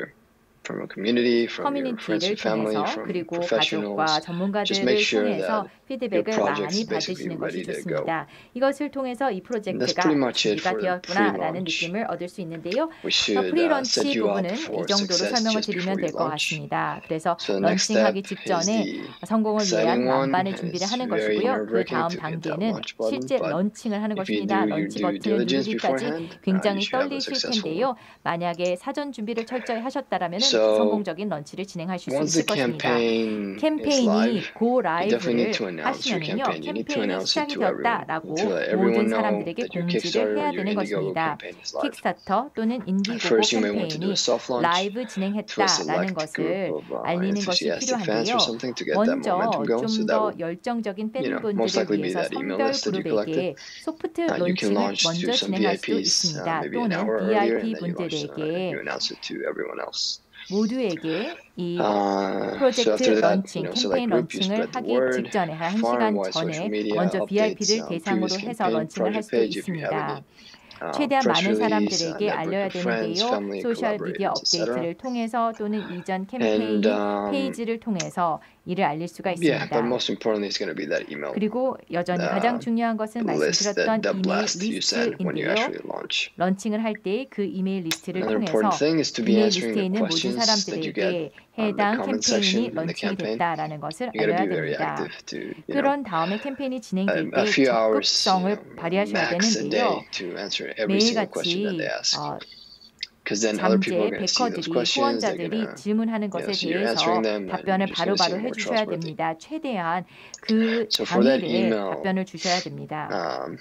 from a community, from your friends 커뮤니티를 and family, 통해서 from 그리고 professionals. 가족과 Just 전문가들을 make sure 통해서 that 피드백을 your project is 많이 basically 받으시는 것이 ready to go. 좋습니다. 이것을 통해서 이 That's 프로젝트가 pretty much it 준비가 for the 되었구나라는 pre-launch. 느낌을 얻을 수 있는데요. We should 프리런치 set you up 부분은 for 이 정도로 success 설명을 just 드리면 before 될 you 것 launch. 같습니다. 그래서 So the next step 런칭하기 is 직전에 the 성공을 위한 exciting one. 만반의 준비를 It's 하는 very 것이고요. 그 nerve-wracking 다음 to hit that 단계는 launch button, 실제 but 런칭을 하는 if you 것입니다. do your 런치 due 버튼을 diligence 누르기까지 beforehand, 굉장히 you should have a 떨리실 successful 텐데요. 만약에 사전 준비를 철저히 하셨다라면 So, 성공적인 런치를 진행하실 수 Once the 있을 것입니다. campaign is 캠페인이 live, 고 you definitely need 라이브를 to announce your 하시면은요, campaign. You need to 캠페인이 announce it 시작이 to everyone. 되었다라고 To let 모든 everyone know 사람들에게 that your 공지를 Kickstarter 해야 or your 되는 Indiegogo 것입니다. campaign is live. 킥스타터 또는 인디고고 First, you may want to do 캠페인이 a soft launch 라이브 to a 진행했다라는 select 것을 group of 알리는 것이 enthusiastic fans 필요한데요. or something to get that 먼저 momentum going. So 좀 that 더 will, 열정적인 most 팬분들을 likely be 위해서 that email 선별 list that you collected. 그룹에게 소프트 You can 론칭을 launch to 먼저 some 진행할 수도 VIPs 있습니다. maybe an 또는 hour earlier, VIP and then you launch. 분들에게 You announce it to everyone else. 모두에게 이 So 프로젝트 after that, 런칭, select 캠페인 group, you 런칭을 spread the 하기 word. 직전에 한 Far and 1시간 wide social 전에 media 먼저 updates, VIP를 대상으로 previous 해서 campaign, 런칭을 할 project 수도 page if you have 있습니다. any. 최대한 press 많은 release, 사람들에게 network 알려야 of friends, 되는데요. family, 소셜 미디어 collaborators, etc. 업데이트를 통해서 또는 이전 캠페인 페이지를 통해서 이를 알릴 수가 Yeah, but 있습니다. most importantly, it's going to be that email 그리고 여전히 가장 중요한 것은 list, that 말씀드렸던 이메일 blast you send when you 리스트인데요. actually launch. 런칭을 할 때 그 이메일 리스트를 Another 통해서 important thing is to be 이메일 answering 리스트에 the 있는 모든 questions that you get 사람들에게 on the 해당 comment section 캠페인이 in the 런칭이 campaign. 됐다라는 것을 You got to 알려야 be very 됩니다. active to, 그런 다음에 캠페인이 진행될 때 a few hours, 적극성을 발휘하셔야 max a day 되는데요. to answer every single question that 매일같이 they ask. Because then other people are going to 잠재 see those 베커들이 questions. They're 후원자들이 going to, 질문하는 것에 so you're 대해서 answering them and 답변을 you're just going to 바로바로 seem more 해주셔야 trustworthy. 됩니다. 최대한 그 So for that 당일에 email, 답변을 주셔야 됩니다.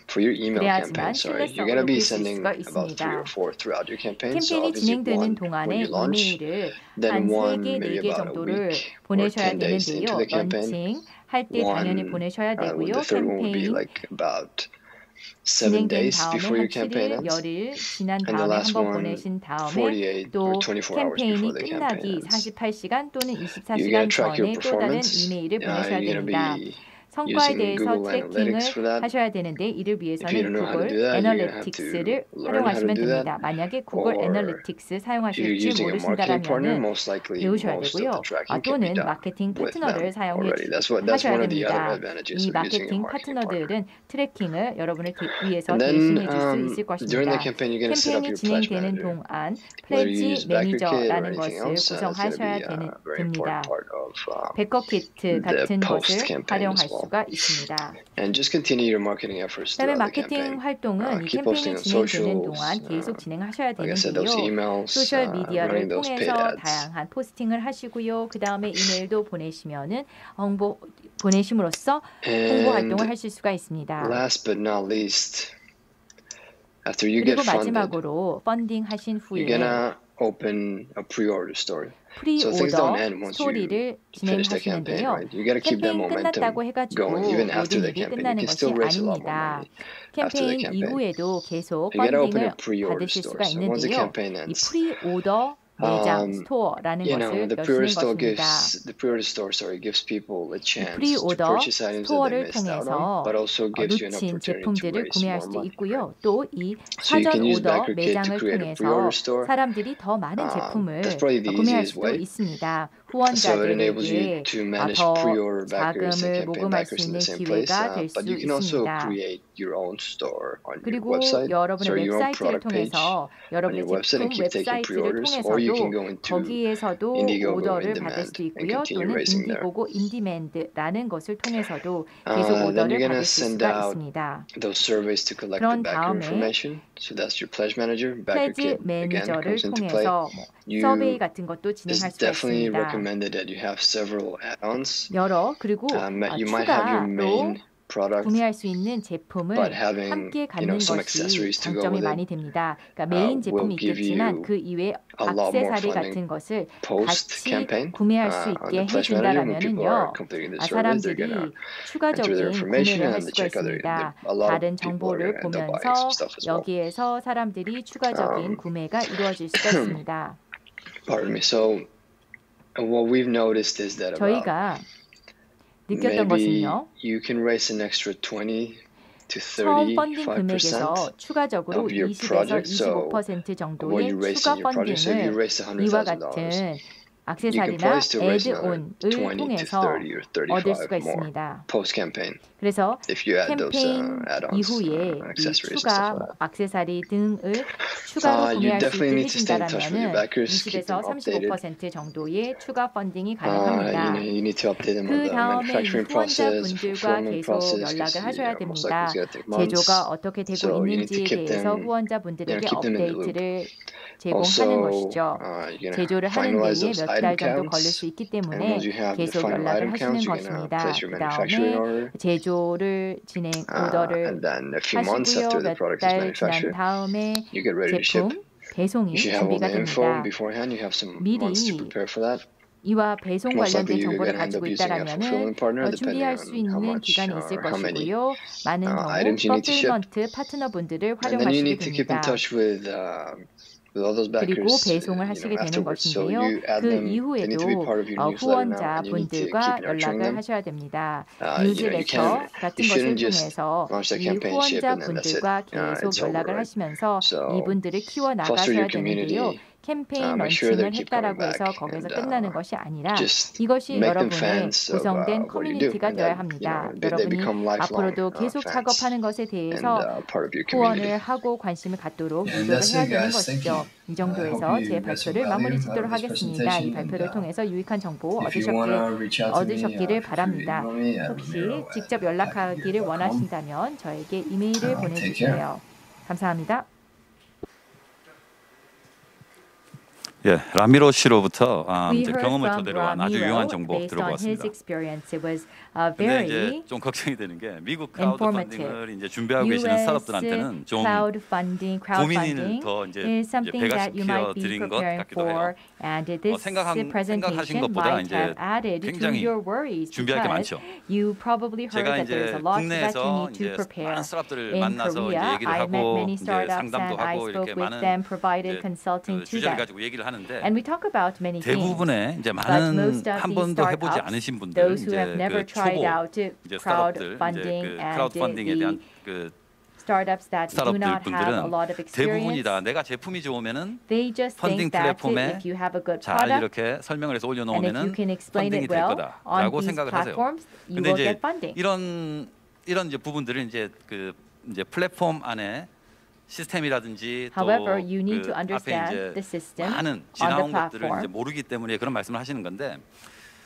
for your email 그래야지만 campaign, sorry, you're going to 신뢰성을 be 높일 수 sending 있을 about 3 수가 or 4 throughout your campaign. So 캠페인이 obviously 진행되는 one when 동안에 you launch, 이메일을 then 한 one 3개, maybe 4개 about a 정도를 week or 보내셔야 10 days into 되는데요. the campaign. 런칭 할 때 당연히 보내셔야 되고요. The third one would be 캠페인 like about 7 진행된 days 다음에 before your 한 campaign 7일, ends. 열일 지난 And the 다음에 last 한번 one, 보내신 다음에 48 또 or 24 hours 캠페인이 before the campaign 끝나기 ends. 48시간 또는 You're 24시간 going to track your 전에 또 다른 performance. 이메일을 보내셔야 You're going to 됩니다. be 성과에 using 대해서 Google 트래킹을 Analytics for that. 하셔야 되는데 이를 If you 위해서는 don't know how to 구글 do that, you're going to have to 애널리틱스를 learn how to 활용하시면 do that. 됩니다. 만약에 구글 Or 애널리틱스 if you're 사용하실지 using a marketing partner, 모르신다라면 most likely 배우셔야 most of 되고요. the tracking can be 또는 done 마케팅 with 파트너를 them 사용해 already. That's one of 하셔야 the other 됩니다. advantages 이 of using a 마케팅 marketing partner. 파트너들은 트래킹을 여러분을 위해서 And then 대신해 줄 수 있을 during the 것입니다. campaign, you're going to set up 캠페인이 your pledge 진행되는 manager. 동안 Whether you use 플래지 BackerKit or 매니저라는 anything 것을 else, that's going to 구성하셔야 be a very 됩니다. important part of 베커키트 the 같은 것을 post-campaign 활용할 as 수 well. 수가 있습니다. And just continue your marketing efforts 그다음에 throughout the 마케팅 campaign. 활동은 이 Keep posting 캠페인이 on 진행되는 socials. 동안 계속 진행하셔야 Like I said, those 되는데요. emails, 소셜 running 미디어를 those paid 통해서 ads. 다양한 포스팅을 하시고요. 그 다음에 이메일도 보내시면은 보내심으로써 홍보 활동을 And 하실 수가 있습니다. last but not least, after you get 그리고 funded, 마지막으로 펀딩 하신 you're 후에 gonna open a pre-order store. So things 프리오더 don't end once you 스토리를 finish the campaign, 진행하시는데요. right? You gotta keep that 캠페인 momentum 끝났다고 해가지고 going even after 모든 the 일이 campaign. You 끝나는 can 것이 still raise a lot more 아닙니다. money after the 캠페인 campaign. 이후에도 계속 You gotta open a 펀딩을 pre-order 받으실 store. 수가 So once the 있는데요. campaign 이 ends, 프리오더 매장 스토어라는 you know, 것을 the pre-order store 여시는 것입니다. gives people a chance to 프리오더 purchase items that they 스토어를 missed out on, 통해서 but also gives you an 놓친 opportunity to 제품들을 raise 구매할 more 수도 money. 있고요. 또 이 So you 사전 can use 오더 Backer Kit to 매장을 create a 통해서 pre-order store. 사람들이 더 많은 제품을 That's probably the 구매할 easiest 수도 way. 있습니다. So it enables you 후원자들에게 to manage 더 pre-order backers and 자금을 campaign 모금할 수 backers in 있는 the same place. 기회가 될 수 But you can also 있습니다. create your own store on your 그리고 website, 여러분의 so your own 웹사이트를 product page 통해서 on 여러분의 your website and 제품 keep taking 웹사이트를 pre-orders, or you can 통해서도 go into 거기에서도 Indiegogo 오더를 in 받을 demand 수도 and 있고요. continue 또는 raising there. 인디고고 인디맨드라는 것을 통해서도 계속 Then 오더를 you're 받을 gonna 수가 send out 있습니다. those surveys to collect the 그런 backer 다음에 information. So that's your pledge manager. Backer 플레지 Kit again 매니저를 comes into play. 통해서 서베이 같은 것도 It's 진행할 수가 definitely 있습니다. recommended that you have several add-ons. 여러 그리고 You might have your 추가로 main product, 구매할 수 있는 제품을 but having 함께 갖는 some 것이 accessories to go 장점이 with 많이 it 됩니다. 그러니까 메인 will 제품이 give 있겠지만 you 그 이외에 a lot more 액세서리 funding 같은 것을 post 같이 campaign. 구매할 수 On 있게 the pledge manager, when people are 해준다라면은요, completing the surveys, they're 사람들이 gonna enter their 추가적인 information 구매를 할 and they 수가 check out 있습니다. a lot 다른 of people 정보를 are gonna end up buying 보면서 some stuff as well. 여기에서 사람들이 추가적인 구매가 이루어질 수가 있습니다. Pardon me. So what we've noticed is that about 저희가 느꼈던 maybe 것은요, you can raise an extra 20 to 처음 펀딩 35% 금액에서 추가적으로 of your 20에서 project. So 25% what 정도의 you raise 추가 in your project, so if you 펀딩을 raise 이와 $100,000, 같은 you can 액세서리나 probably still raise another 애드온을 20 to 통해서 30 or 얻을 수가 35 more 있습니다. post campaign 그래서 if you add those 캠페인 add-ons, 이후에 이 accessories and 추가 stuff like that. 액세서리 등을 추가로 You 구매할 수 definitely 있게 need to stay in touch with your 해준다라면은 backers, keep 20에서 them updated. 35% 정도의 추가 펀딩이 You 가능합니다. need to update them on 그 the 다음에 이 manufacturing process, 후원자분들과 fulfillment 계속 process, 연락을 because 하셔야 most 됩니다. likely it's gonna take months. 제조가 어떻게 되고 So you need to 있는지에 keep 대해서 them, 후원자분들에게 keep them in the loop. 업데이트를 제공하는 것이죠. You're gonna 제조를 하는 finalize 데에 those 몇 달 item 정도 걸릴 counts, 수 있기 and 때문에 once you have the 계속 final 연락을 item 하시는 counts, you're gonna 것입니다. place your 그 manufacturing 다음에 order. 제조를 진행 오더를 And then a few months 하시고요. after the 몇 product is 달 지난 manufactured, 다음에 you get ready to ship. 제품 배송이 You should have all 준비가 the info 됩니다. beforehand. You have some 미리 months to prepare for that. 이와 배송 Most 관련된 likely you're 정보를 gonna end up 가지고 using a 있다라면은 fulfillment partner, depending 준비할 on 수 how 있는 much 기간이 있을 or how many 것이고요. 많은 경우 items you need to ship. 퍼플먼트 파트너분들을 And then you 활용하시게 need to keep in 됩니다. touch with all those 그리고 backers, 배송을 하시게 되는 afterwards. So 것인데요. you add 그 them. They need to be 이후에도 part of your newsletter now, and you need to keep 후원자분들과 nurturing 연락을 them. 하셔야 됩니다. You 뉴스레터 같은 you 것을 shouldn't just 통해서 launch that 이 campaign, ship, and then that's it. 후원자분들과 계속 It's over, 연락을 right? 하시면서 So 이분들을 키워 foster 나가셔야 your 되는데요. community. 캠페인 Make sure 런칭을 they keep coming 했다라고 해서 back, 거기서 and 끝나는 것이 아니라 just 이것이 make them 여러분의 fans of 구성된 what you do, 커뮤니티가 and 되어야 then 합니다. they 여러분이 become lifelong 앞으로도 계속 fans 작업하는 것에 and 대해서 part of your community. 후원을 하고 관심을 갖도록 And 유도를 that's 해야 it, 되는 guys. Thank 것이죠. you. 이 정도에서 I hope 제 you got some 발표를 마무리 value 짓도록 out of this 하겠습니다. 이 presentation, 발표를 and, 통해서 유익한 정보 If you wanna reach out to me, 얻으셨기를 feel free to 바랍니다. email me at 혹시 Ramiro 직접 at 연락하기를 happygear.com. 원하신다면 저에게 이메일을 Take care. 보내주세요. 감사합니다. 예, 라미로 씨로부터 We 이제 heard 경험을 from 토대로 한 아주 Ramiro 유용한 정보 based 들어고 on his 왔습니다. experience. It was 근데 이제 very 좀 걱정이 되는 게 미국 크라우드 informative. 펀딩을 이제 준비하고 계시는 US 스타트업들한테는 좀 crowdfunding 고민을 더 이제 is something that you might be 배가시켜 드린 것 preparing 같기도 해요. for, and this 생각하신 presentation 것보다 might 이제 have added to 굉장히 your worries 준비할 게 because 많죠. you probably heard 제가 that there is 이제 a lot that you 국내에서 need to 이제 prepare. 많은 스타트업들을 In 만나서 이제 Korea, 얘기를 I met 하고 many 이제 startups 상담도 and I 하고 spoke 이렇게 with 많은 them, provided 이제 consulting to 주제를 them. 가지고 얘기를 하는데 And we talk about many things. 대부분의 이제 But 많은 most of 한 these 번도 해보지 startups, 않으신 분들 those who 이제 have never 그 tried 초보 out 이제 스타트업들 crowdfunding 이제 그 and 크라우드 펀딩에 the 대한 그 startups that do 스타트업들 not have a lot of 분들은 대부분이 experience, 다 내가 제품이 좋으면은 they just 펀딩 think that 플랫폼에 if you have a good 잘 product 이렇게 설명을 해서 and if you 올려놓으면은 can explain 펀딩이 it 될 well on 거다라고 these 생각을 하세요. platforms, you 근데 will 이제 get funding. 이런 이제 부분들을 이제 그 이제 플랫폼 안에 시스템이라든지 또 However, you need 그 to 앞에 understand 이제 the system 많은 on the 지나온 것들을 platform. 이제 모르기 때문에 그런 말씀을 하시는 건데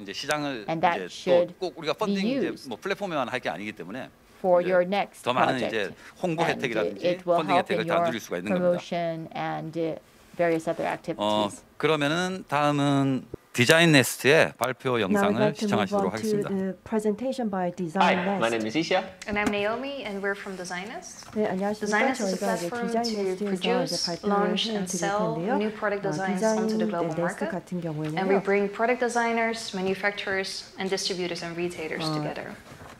이제 시장을 And that 이제 should 또 꼭 우리가 펀딩 be 이제 used. 뭐 플랫폼에만 할 게 아니기 때문에 for your next 더 많은 project. 이제 홍보 And 혜택이라든지 it will 펀딩 help in 혜택을 다 your 누릴 수가 있는 겁니다. promotion and various other activities. 그러면은 다음은 디자인 네스트의 발표 Now we'd 영상을 like to move 시청하시도록 on to 하겠습니다. the presentation by Hi, Design my name Nest. is Isha. And I'm Naomi, and we're from Designist. 네, 안녕하십니까. Designist is a 저희가 이제 platform 디자인 to 네스트에서 이제 produce, 발표를 launch, 해드릴 and sell 텐데요. new product designs 디자인 onto the global 네스트 market. 같은 And we 경우에는요. bring product designers, manufacturers, and distributors and retailers together.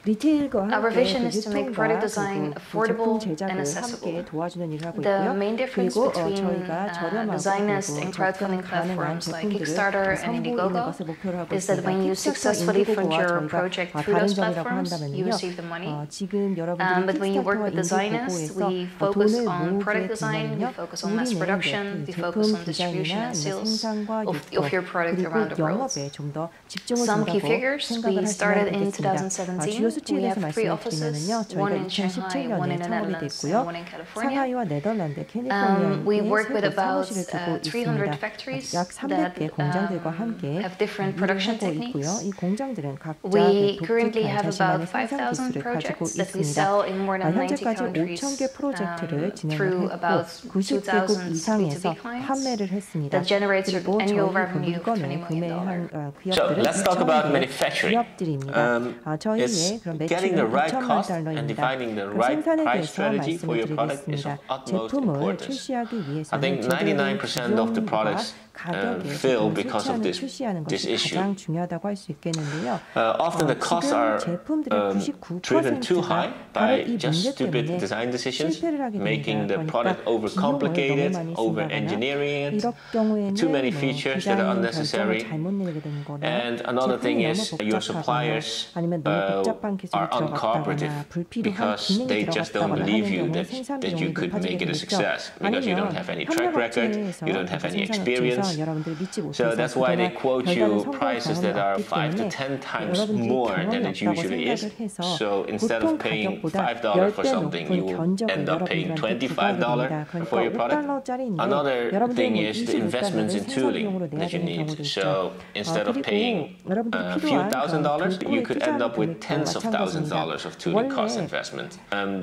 리테일과 Our 함께 vision 그 is to make 유통과 product design 그리고 affordable 제품 제작을 and accessible. 함께 도와주는 일을 하고 The 있고요. main difference 그리고 between 저희가 저렴하고 Designist 그리고 and crowdfunding 접근 가능한 platforms like 제품들을 Kickstarter and 선보이는 Indiegogo 것을 목표로 하고 is that 있습니다. when you successfully 킥스타터, fund your 인디고고와 project 저희가 through 다른 those 점이라고 platforms, you 한다면요. receive the money. 지금 여러분들이 But when you work 킥스타터와 with Designist, 인디고고에서 we focus 돈을 on 모으게 product design, we 되면요. focus on mass 우리는 production, we focus 제품 on distribution 디자인이나 and sales 생산과 of 유통 your product 그리고 around the world. 영업에 좀 더 집중을 Some key 준다고 figures, 생각을 we started 하시면 in 되겠습니다. 2017. 주요 수치에 We 대해서 have 3 말씀을 offices, 드리면요. one 저희가 in Shanghai, one 2017년에 in the 창업이 Netherlands, 됐고요. and one in California. 상하이와 네덜란드, 캘리포니아에 We work with 세부 about 사무실을 두고 300 있습니다. factories 약 that 300개 공장들과 함께 have different 일을 production 하고 있고요. techniques. 이 공장들은 각자 We 그 currently 독특한 have 자신만의 about 생산 5,000 기술을 가지고 projects that we 있습니다. sell in more than 90 현재까지 countries 5,000개 프로젝트를 진행을 through 했고 about 90개국 2,000 이상에서 B2B clients 판매를 했습니다. that generates 그리고 annual 저희 그 revenue of $20 물건을 million. 구매한 So 기업들은 let's talk about 2,000개 manufacturing. 기업들입니다. 저희의 It's 그런 getting the 매출은 right 2천만 cost and 달러입니다. defining the 그 right 생산에 price 대해서 strategy for 말씀을 your product is 드리겠습니다. of utmost 제품을 importance. 출시하기 I 위해서는 think 제대로 된 99% of the 비용과 products 가격에 fail 제품을 because of 출시하는 this 것이 issue. 가장 중요하다고 할 수 있겠는데요. Often the costs are 지금 제품들의 driven too high 99%가 by 바로 이 just 문제 stupid 때문에 design decisions, 실패를 하게 making 됩니다. the product 그러니까 overcomplicated, 비용을 너무 많이 over 쓴다거나 engineering it, 이럴 경우에는 too many 뭐 features that are 디자인 결정을 unnecessary. 잘못 내리게 되는 거나 And another thing 제품이 is 너무 your 복잡하거나 suppliers 아니면 너무 복잡한 기술이 are uncooperative 들어갔다거나 불필요한 because 기능이 they just don't 들어갔다거나 believe 하는 you 경우에 that 생산 you 비용이 could make 높아지게 it a 되겠죠. success because you don't have any track record, you don't have any experience. 여러분들 믿지 So 못해서 that's why they 그동안 quote 별다른 you 성공 prices that are 경험이 5 to 없기 10 때문에 times 여러분들이 more 경험이 than it 없다고 usually is. 생각을 해서 So instead 보통 of paying 가격보다 $5 for 10배 something, you 높은 will 견적을 end up paying 여러분들한테 부과하게 됩니다. $25 for your 그러니까 product. 5달러짜리인데 Another 여러분들은 thing 뭐 is the investments in 25달러를 tooling 생산비용으로 내야 that you 되는 need. 경우도 있죠. So instead of 그리고 paying 여러분들이 a few 필요한 thousand dollars, you 도구에 could end 투자하는 up with 금액과 tens of thousands of 마찬가지입니다. dollars of tooling cost 원래 investment.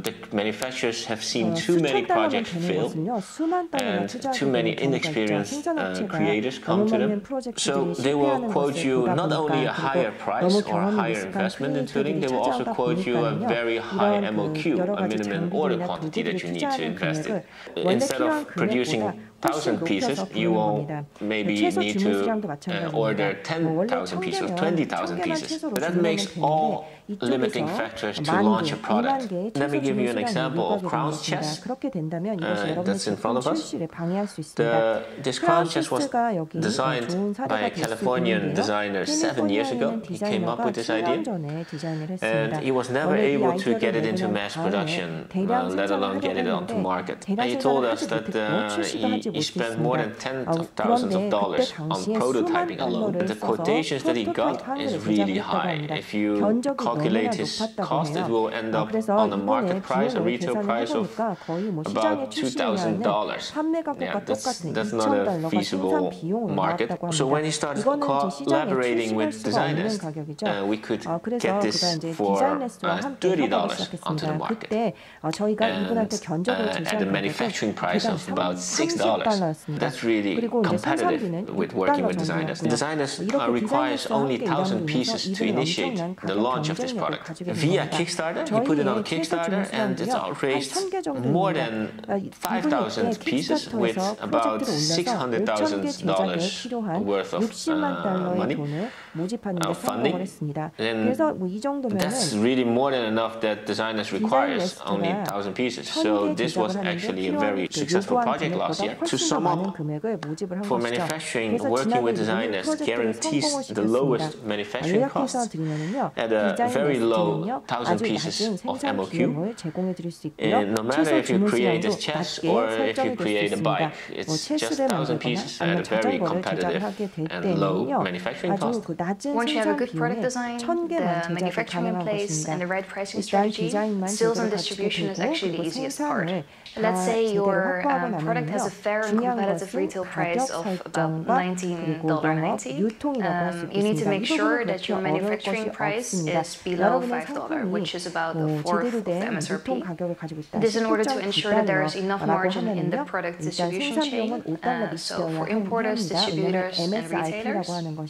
The manufacturers have seen too many 수천 달러만 projects 되는 fail, 것은요 수만 달러나 and 투자하게 too many 되는 경우가 있죠. inexperienced 생산업체가 creators 너무 come to them. 많은 프로젝트들이 So they will 실패하는 quote 것을 you 보다 not only a 보니까 higher 그리고 price 너무 or a 경험이 higher 미숙한 investment in tooling, 크리에이터들이 they will also 찾아오다 quote you a 보니까요. very high 이런 MOQ, 그 여러 a 가지 minimum order 장비들이나 quantity 도구들을 that you need to 투자하는 invest in. 금액을 원래 Instead 필요한 of producing 금액보다 1,000 pieces, 높여서 you 부르는 will 겁니다. maybe 최소 need 주문 to 수량도 마찬가지입니다. order 원래 10,000 pieces or 1,000개면 20,000 pieces. 최소로 But that 주문하면 makes all 되는데 limiting 이쪽에서 factors to 10,000개, launch a product. 2만 개의 Let me 최소 give you 주문 an 수량을 example of 요구하게 Crown's 됩니다. chess. 그렇게 된다면 이것이 여러분의 That's in 제품 front of us. 출시를 방해할 수 있습니다. This Crown's chess was 크라운 체스가 여기 designed 좋은 by 사례가 a 될 수 Californian 있는데요. designer 7 years ago. 캘리포니아에 있는 He came up 디자이너가 with this idea. 7년 전에 디자인을 했습니다. And he was never 원래 이 able to 아이디어를 get it into 내놓은 mass 다음에 production, 대량 let alone 생산을 get it 하려고 onto 했는데 market. 대량 And he told 생산을 us 하지 that 못했고 출시도 하지 he spent more than 못했습니다. $10,000 그런데 그때 on 당시에 수만 prototyping alone. 달러를 The 써서 quotations that he got 프로토타입 is 한글을 really 제작했다고 high. 합니다. If you 견적이 calculate 너무나 his 높았다고 cost, it 해요. will end up 그래서 on a 이번에 market price, a 비용을 retail 계산을 price of 해보니까 거의 뭐 시장에 about 출시되는 $2,000. 판매 가격과 똑같은 That's not a 2,000달러가 생산 feasible 비용으로 market. 나왔다고 So when he 합니다. started 이거는 이제 시장에 collaborating 출시할 with 수가 없는 Designist, 가격이죠. we could 그래서 get 그가 this 이제 for 디자인네스와 함께 $30 협업을 onto the 시작했습니다. market. 그때 저희가 이분한테 견적을 At 제시한 the 가격은 manufacturing price of about $6. $30였습니다. That's really 그리고 이제 competitive 생산비는 with working 6달러 with Designist. 정도였고요. Designist 이렇게 requires 디자이너스와 only 함께 1,000 일함으로 pieces 인해서 to 이들은 initiate 엄청난 the 가격 launch of this 경쟁력을 product. 가지게 된 Via 겁니다. Kickstarter, he put it on 저희의 최소 Kickstarter, 주문 and it's 수량도요. raised 1,000개 more 정도입니다. than 이분이 5,000 pieces with 킥스타터에서 about 프로젝트를 올려서 5,000개 제작에 $600,000 필요한 worth of 60만 달러의 money. 돈을 모집하는 데 funding. 성공을 했습니다. Then 그래서 뭐 이 정도면은 That's really more than enough that Designist requires only 1,000 pieces. So this was actually a very successful project last year. To sum up, 금액을 모집을 한 for 것이죠. manufacturing, 그래서 working with 지난해 Designist 프로젝트를 guarantees the 성공을 lowest 시켰습니다. manufacturing 요약해서 costs 드리면은요, at a very low 디자인 1,000 아주 pieces 낮은 of 생산 MOQ. 비용을 제공해 드릴 수 있고요. And no matter 최소 if you 주문 create 수량도 this chess 낮게 or if you 설정이 될 수 create a 있습니다. bike, 뭐 it's just 체스를 1,000 만들거나 pieces at 아니면 a very 자전거를 competitive 제작하게 될 and low 때는요, manufacturing 아주 cost. 그 낮은 Once you have a 생산 good product 비용에 design, 1,000개만 the 제작이 manufacturing in 가능한 place, 것입니다. and the right pricing 일단 strategy, 디자인만 sales 제대로 and 갖추게 distribution is 되고 actually the 그리고 easiest part. 생산을 다 Let's say 제대로 your 확보하고 product has 나면요, a fair fair and competitive retail price of about $19.90, you need to make sure that your manufacturing price is below $5, which is about a fourth of the MSRP. This in order to ensure that there is enough margin in the product distribution chain. So for importers, distributors, and retailers,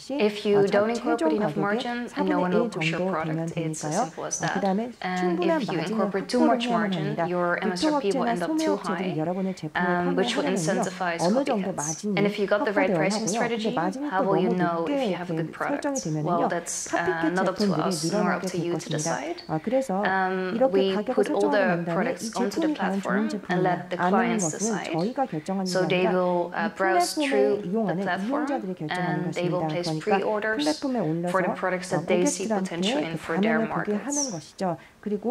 if you don't incorporate enough margin, no one will push your product. It's as simple as that. And if you incorporate too much margin, your MSRP will end up too high, which will incentivize copycats. And if you got the right pricing strategy, how will you know if you have a good product? Well, that's not up to us, nor up to you to decide. We put all the products onto the platform and let the clients decide. So they will browse through the platform and they will place pre-orders for the products that they see potential in for their markets.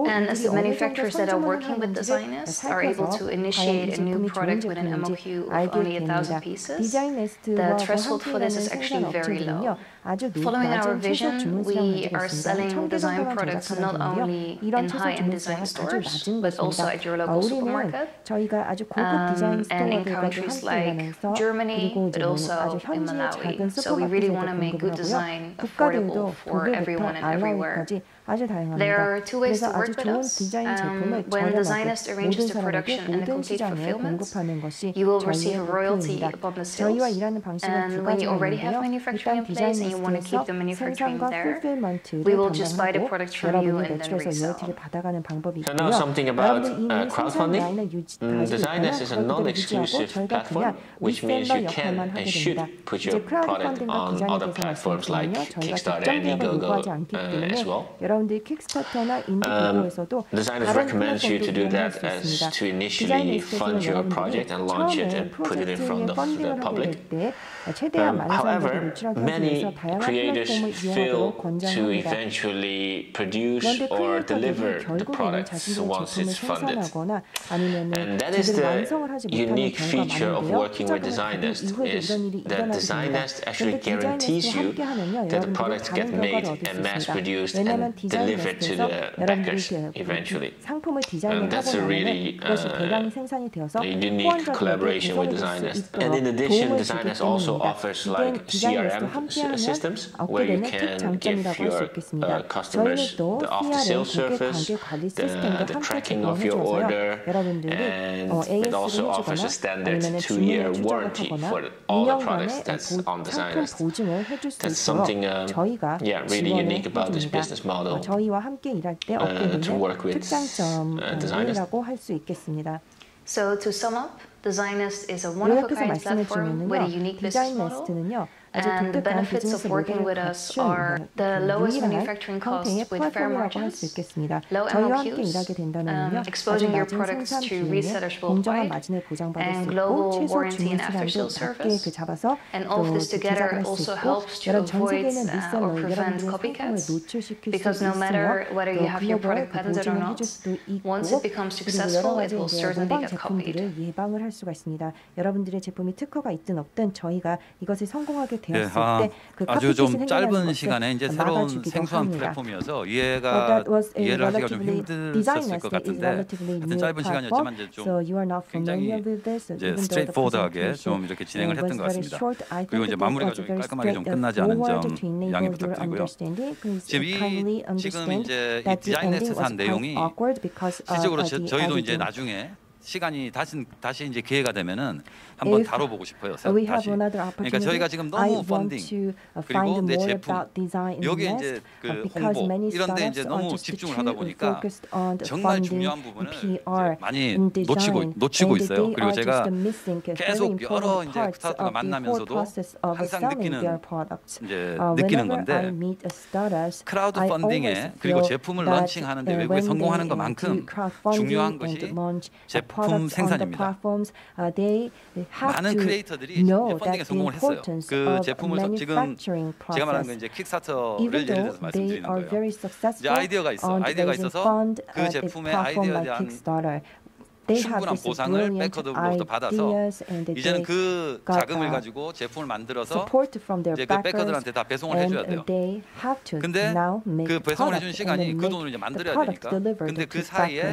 And as the manufacturers that are working with Designist are able to initiate a new product with an MOQ of only 1,000 pieces, the threshold for this is actually very low. Following our vision, we are selling design products not only in high-end design stores, but also at your local supermarket, and in countries like Germany, but also in Malawi. So we really want to make good design affordable for everyone and everywhere. There are two ways to work with us. When Designist arranges the production and the complete fulfillment, you will receive a royalty upon the sales. And when you already have manufacturing in place and you want to keep the manufacturing there, we will just buy the product from you and then resell. So now something about crowdfunding. Designist is a non-exclusive platform, which means you can and should put your product on other platforms like Kickstarter and Indiegogo as well. Designist recommends you to do that as to initially fund your project and launch it and put it in front of the public. However, many creators fail to eventually produce or deliver the products once it's funded. And that is the unique feature of working with Designist, is that Designist actually guarantees you that the products get made and mass-produced and delivered to the backers eventually. And that's a really unique collaboration with Designist. And in addition, Designist also offers like CRM systems where you can give your customers the after-sales service, the tracking of your order, and it also offers a standard 2-year warranty for all the products that's on Designist. That's something really unique about this business model to work with Designist. So to sum up, Designist is a one-of-a-kind platform with a unique business model. And the benefits of working with us are the lowest manufacturing costs with fair margins, low MOQs, exposing your products to resellers worldwide, and global warranty and after-sales service. And all of this together also helps to avoid or prevent copycats, because no matter whether you have your product patented or not, once it becomes successful, it will certainly get copied. 여러분들의 제품이 특허가 있든 없든 저희가 이것을 성공하게 네, 아주 좀 짧은 시간에 이제 새로운 생소한 플랫폼이어서 이해를 하기가 좀 힘드셨을 것 같은데 하여튼 짧은 시간이었지만 이제 좀 굉장히 이제 스트레이트포워드하게 좀 이렇게 진행을 했던 것 같습니다. 그리고 이제 마무리가 좀 깔끔하게 좀 끝나지 않은 점 양해 부탁드리고요. 지금 이제 이 디자인에서 한 내용이 실질적으로 저희도 이제 나중에 시간이 다시 이제 기회가 되면은 한번 다뤄보고 싶어요. 다시. 그러니까 저희가 지금 너무 펀딩 그리고 내 제품 여기에 이제 그 홍보 이런데 이제 너무 집중을 하다 보니까 정말 중요한 부분을 많이 놓치고 있어요. 그리고 제가 계속 여러 이제 스타트가 만나면서도 항상 느끼는 건데 크라우드 펀딩에 그리고 제품을 런칭하는데 외국에 성공하는 것만큼 중요한 것이 제품 생산입니다. 많은 크리에이터들이 펀딩에 성공을 했어요. 그 제품을 지금 제가 말하는 건 이제 킥스타터를 예를 들어서 말씀드리는 거예요. 이제 아이디어가 있어서 그 제품의 아이디어에 대한 충분한 보상을 백허드로부터 받아서 이제는 그 자금을 가지고 제품을 만들어서 이제 그 백허드한테 다 배송을 해줘야 돼요. 근데 그 배송을 해주는 시간이 그 돈을 이제 만들어야 되니까. 근데 그 사이에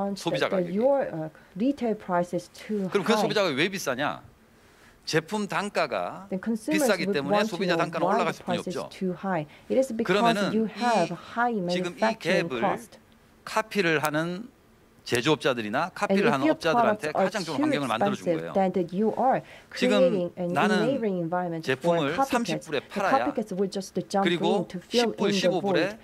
소비자 가격이. your retail price is too 그럼 그 high. 소비자가 왜 비싸냐? 제품 단가가 Then consumers 비싸기 would 때문에 want to 소비자 know 단가는 why 올라갈 the 수뿐이 price is 없죠. too high. It is because 그러면은 you have high 지금 이 manufacturing 갭을 cost. 카피를 하는 제조업자들이나 카피를 하는 업자들한테 가장 좋은 환경을 만들어준 거예요. 지금 나는 제품을 30불에 팔아야 그리고 10불, 15불에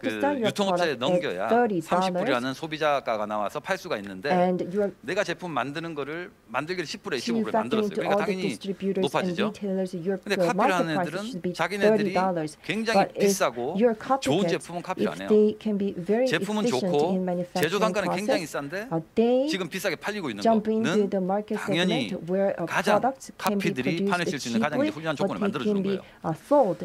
그 유통업자에 넘겨야 30불이라는 소비자가가 나와서 팔 수가 있는데 내가 제품 만드는 거를 만들기를 10불에 15불에 만들었어요. 그러니까 당연히 높아지죠. 근데 카피를 하는 애들은 자기네들이 굉장히 비싸고 좋은 제품은 카피를 안 해요. 제품은 좋고 제조 단가는 굉장히 싼데 지금 비싸게 팔리고 있는 거는 당연히 가장 카피들이 판을 칠 수 있는 가장 훌륭한 조건을 만들어주는 거예요.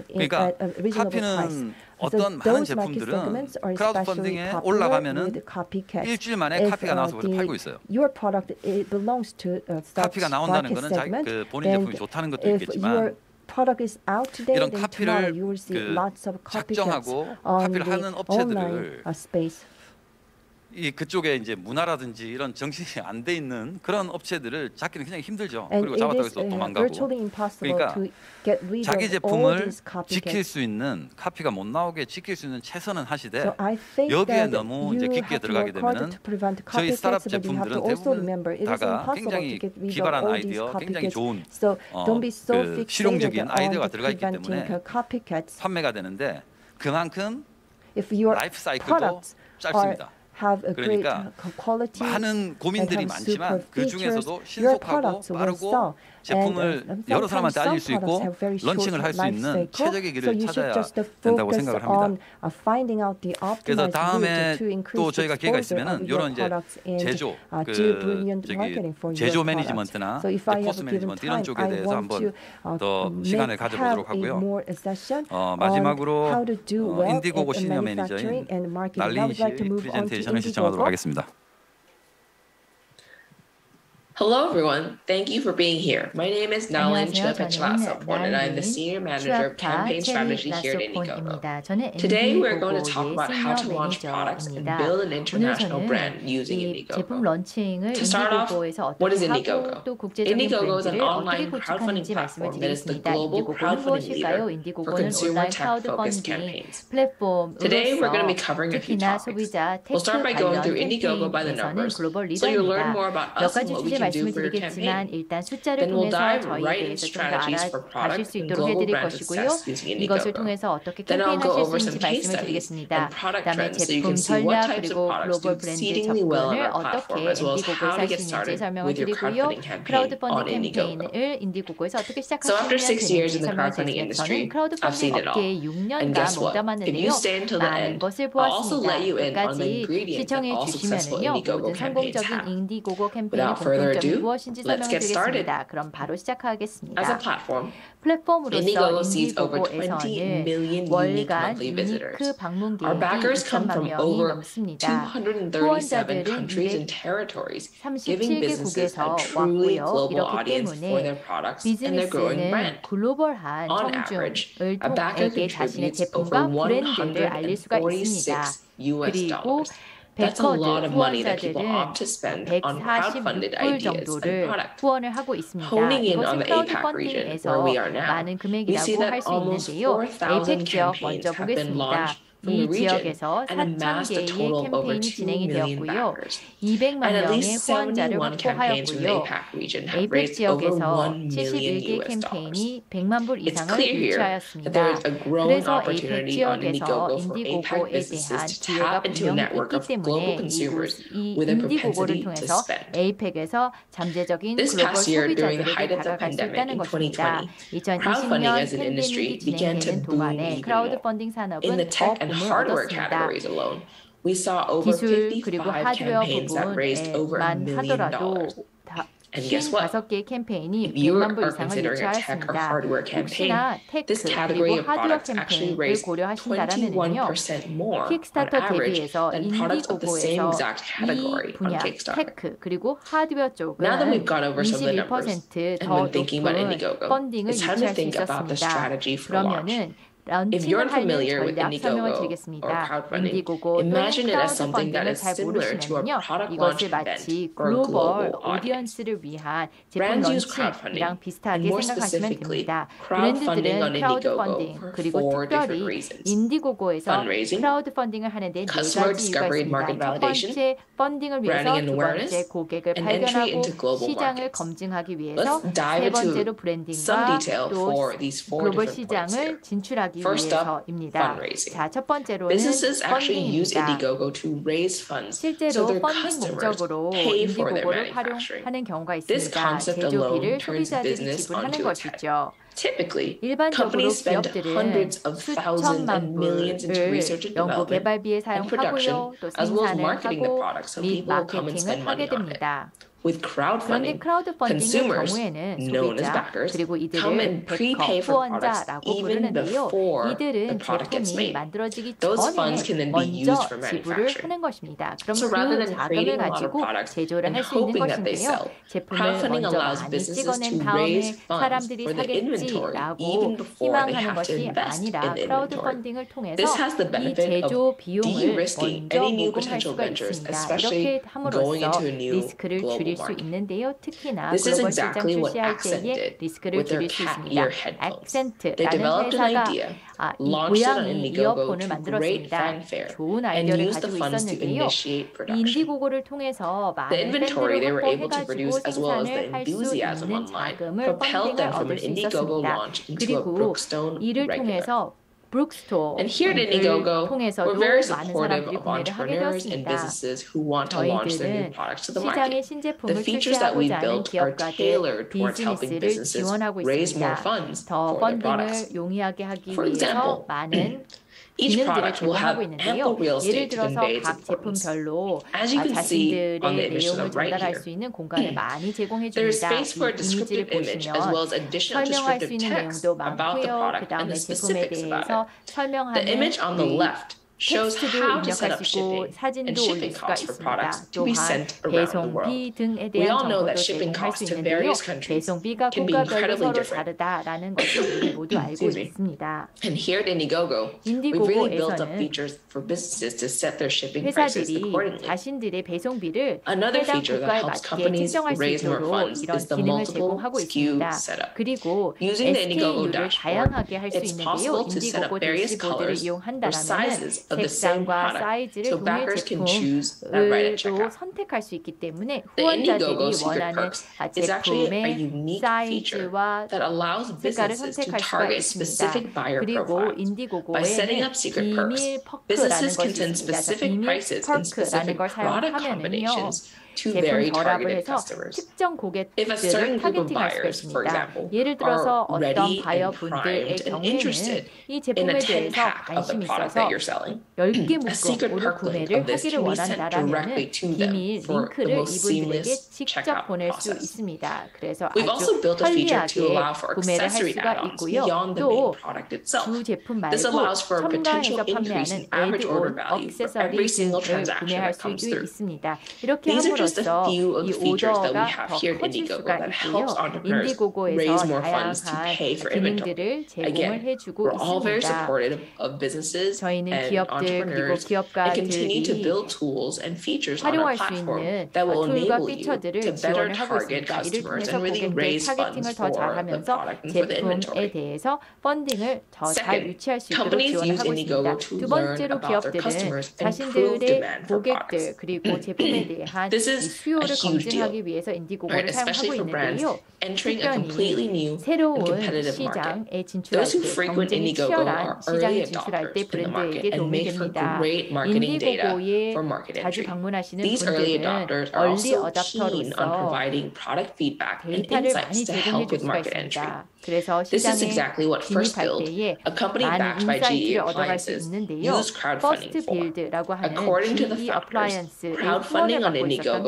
그러니까 카피는 어떤 많은 제품들은 크라우드 펀딩에 올라가면은 일주일 만에 카피가 나와서 팔고 있어요. 카피가 나온다는 것은 자기 그 본인 제품이 좋다는 것도 있겠지만 이런 카피를 작정하고 카피를 하는 업체들을 이 그쪽에 이제 문화라든지 이런 정신이 안 돼 있는 그런 업체들을 잡기는 굉장히 힘들죠. 그리고 잡았다고 해서 도망가고. 그러니까 자기 제품을 지킬 수 있는 카피가 못 나오게 지킬 수 있는 최선은 하시되 여기에 너무 이제 깊게 들어가게 되면은 저희 스타트업 제품들은 대부분 다가 굉장히 기발한 아이디어, 굉장히 좋은 그 실용적인 아이디어가 들어가 있기 때문에 판매가 되는데 그만큼 라이프 사이클도 짧습니다. 그러니까 많은 고민들이 많지만 그 중에서도 신속하고 빠르고 제품을 여러 사람한테 알릴 수 있고 런칭을 할 수 있는 최적의 길을 찾아야 된다고 생각을 합니다. 그래서 다음에 또 저희가 기회가 있으면은 이런 이제 제조, 제조 매니지먼트나 코스 매니지먼트 이런 쪽에 대해서 한번 더 시간을 가져보도록 하고요. 마지막으로 인디고고 시니어 매니저인 날린 씨 프레젠테이션을 시청하도록 하겠습니다. Hello, everyone. Thank you for being here. My name is Nalin Chilapachlasaport, and I'm the Senior Manager of Campaign Strategy here at Indiegogo. Today, we're going to talk about how to launch products and build an international brand using Indiegogo. To start off, what is Indiegogo? Indiegogo is an online crowdfunding platform that is the global crowdfunding leader for consumer tech-focused campaigns. Today, we're going to be covering a few topics. We'll start by going through Indiegogo by the numbers, so you'll learn more about us and what we can do for your campaign. Then we'll dive right into strategies for product and global brand success using Indiegogo. Then I'll go over some case studies and product trends so you can see what types of products do exceedingly well on our platform, as well as how to get started with your crowdfunding campaign on Indiegogo. So after 6 years in the crowdfunding industry, I've seen it all. And guess what? If you stay until the end, I'll also let you in on the ingredients that all successful Indiegogo campaigns have. Without further ado, let's get started. As a platform, Indiegogo sees over 20 million unique monthly visitors. Our backers come from over 237 countries and territories, giving businesses a truly global audience for their products and their growing brand. On average, a backer contributes over $146 US. That's a lot of money that people opt to spend on crowdfunded ideas and products. Honing in on the APAC region, where we are now, we see that almost 4,000 campaigns have been launched from the region and amassed a total of over 2 million backers. And at least 71 campaigns from the APAC region have raised over $1 million US. It's clear here that there is a growing opportunity on Indiegogo for APAC businesses to tap into a network of global consumers with a propensity to spend. This past year, during the height of the pandemic in 2020, crowdfunding as an industry began to boom even more. In the tech and hardware categories alone, we saw over 55 campaigns that raised over $1 million. And guess what? If you are considering a tech or hardware campaign, this category of products actually raised 21% more on average than products of the same exact category on Kickstarter. Now that we've gone over some of the numbers, and when thinking about Indiegogo, it's time to think about the strategy for launch. 런칭을 하는 전략 설명을 드리겠습니다. 인디고고 또는 크라우드 펀딩을 잘 모르시면요. 이것을 마치 글로벌 오디언스를 위한 제품 런칭이랑 비슷하게 생각하시면 됩니다. 브랜드들은 크라우드 펀딩 그리고 특별히 인디고고에서 크라우드 펀딩을 하는데 네 가지 이유가 있습니다. 첫 번째, 펀딩을 위해서, 두 번째, 고객을 발견하고 시장을 검증하기 위해서, 세 번째로 브랜딩과 또 글로벌 시장을 진출하기 위해서입니다. 자, 첫 번째로는 펀딩입니다. 실제로 펀딩 목적으로 인디고고를 활용하는 경우가 있습니다. 제조비를 소비자들이 지불하는 것이죠. 일반적으로 기업들은 수천만 불을 연구 개발비에 사용하고요. 또 생산을 하고 및 마케팅을 하게 됩니다. 그런데 크라우드 펀딩의 경우에는 소비자 그리고 이들을 베커 후원자라고 부르는데요. 이들은 제품이 만들어지기 전에 먼저 지불을 하는 것입니다. 그럼 그 자금을 가지고 제조를 할 수 있는 것인데요. 제품을 먼저 많이 찍어낸 다음에 사람들이 사겠지라고 희망하는 것이 아니라 크라우드 펀딩을 통해서 이 제조 비용을 먼저 모금할 수가 있습니다. 이렇게 함으로써 리스크를 줄일 수 있는데요. 특히나 글로벌 시장 출시할 때에 리스크를 줄일 수 있습니다. 액센트라는 회사가 이 고양이 이어폰을 만들었습니다. 좋은 아이디어를 가지고 있었는데요. 인디고고를 통해서 많은 팬들을 확보해가지고 생산을 할 수 있는 자금을 펀딩을 얻을 수 있었습니다. 그리고 이를 통해서 브룩스토어를 통해서도 많은 사람들이 구매를 하게 되었습니다. 저희들은 시장에 신제품을 출시하고자 하는 기업가들, 비즈니스를 지원하고 있습니다. 더 펀딩을 용이하게 하기 위해서 많은 기능들을 제공하고 있는데요. 예를 들어서 각 제품별로 자신들의 내용을 전달할 수 있는 공간을 많이 제공해 줍니다. 이 이미지를 보시면 설명할 수 있는 내용도 많고요. 그 다음에 제품에 대해서 설명하는 텍스트도 입력할 수 있고 사진도 올릴 수가 있습니다. 또한 배송비 등에 대한 정보도 제공할 수 있는데요. 배송비가 국가별로 서로 다르다라는 것을 우리 모두 알고 있습니다. 인디고고에서는 회사들이 자신들의 배송비를 해당 국가에 맞게 책정할 수 있도록 이런 기능을 제공하고 있습니다. 그리고 SKU를 다양하게 할 수 있는데요. 인디고고 대시보드를 이용한다면 색상과 사이즈를 동일 제품으로 선택할 수 있기 때문에 후원자들이 원하는 제품의 사이즈와 색깔을 선택할 수가 있습니다. 그리고 인디고고에는 비밀 퍼크라는 것이 있습니다. 비밀 퍼크라는 걸 사용하면은요. 제품 결합을 해서 특정 고객들을 타겟팅할 수가 있습니다. 예를 들어서 어떤 바이어분들의 경우에는 이 제품에 대해서 관심이 있어서 10개 묶음으로 구매를 하기를 원한다라면 비밀 링크를 이분들에게 직접 보낼 수 있습니다. 그래서 아주 편리하게 구매를 할 수가 있고요. 또 주 제품 말고 첨가해서 판매하는 애드온, 액세서리 등을 구매할 수도 있습니다. 이렇게 함으로써 이 오더가 더 커질 수가 있고요. 인디고고에서 다양한 기능들을 제공을 해주고 있습니다. 저희는 기업들 그리고 기업가들이 활용할 수 있는 툴과 피처들을 지원을 하고 있습니다. 이를 통해서 고객들 타겟팅을 더 잘하면서 제품에 대해서 펀딩을 더 잘 유치할 수 있도록 지원을 하고 있습니다. 두 번째로 기업들은 자신들의 고객들 그리고 제품에 대한 수요를 검증하기 위해서 인디고고를 사용하고 있는데요. 특별히 새로운 시장에 진출할 때 경쟁이 치열한 시장에 진출할 때 브랜드에게 도움이 됩니다. 인디고고에 자주 방문하시는 분들은 얼리 어답터로서 데이터를 많이 제공해 줄 수가 있습니다. 그래서 시장에 진입할 때에 많은 인사이트를 얻어갈 수 있는데요. 퍼스트 빌드라고 하는 GE 어플라이언스의 후원을 받고 있었던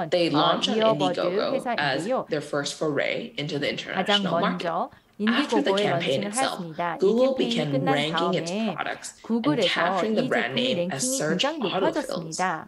있었던 They launched on 이어버드 Indiegogo as 회사인데요. their first foray into the 가장 international market. 먼저 After the 인디고고에 campaign 런칭을 itself, 하였습니다. 이 Google 캠페인이 began 끝난 ranking its 다음에 products and 구글에서 capturing the 이 brand 제품의 name as 랭킹이 search 굉장히 autofills. 높아졌습니다.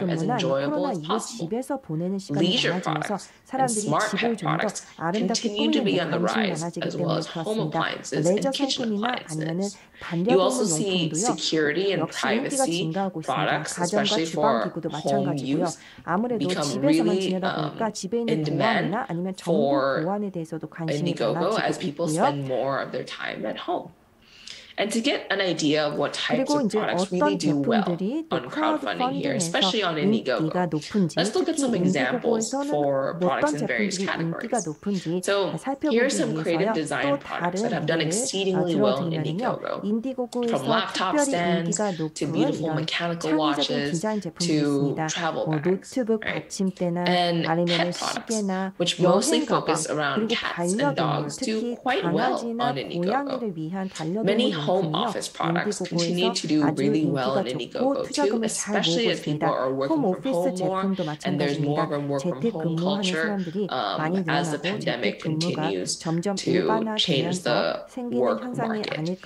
time as enjoyable as possible. Leisure products and smart pet products continue to be on the rise, as well as home appliances and kitchen appliances. You also see security and privacy products, especially for home use, become 집에서만 지내다 보니까 집에 있는 보안이나 아니면 정보 보안에 대해서도 관심이 많아지고 있고요. And to get an idea of what types of products really do well on crowdfunding here, especially on Indiegogo, let's look at some examples for products in various categories. So here are some creative design products that have done exceedingly well in Indiegogo. From laptop stands to beautiful mechanical watches to travel bags, right? And pet products, which mostly focus around cats and dogs, do quite well on Indiegogo. Many home office products continue to do really well in Indiegogo too, especially as people are working from home more and there's more of a work from home culture as the pandemic continues to change the work market.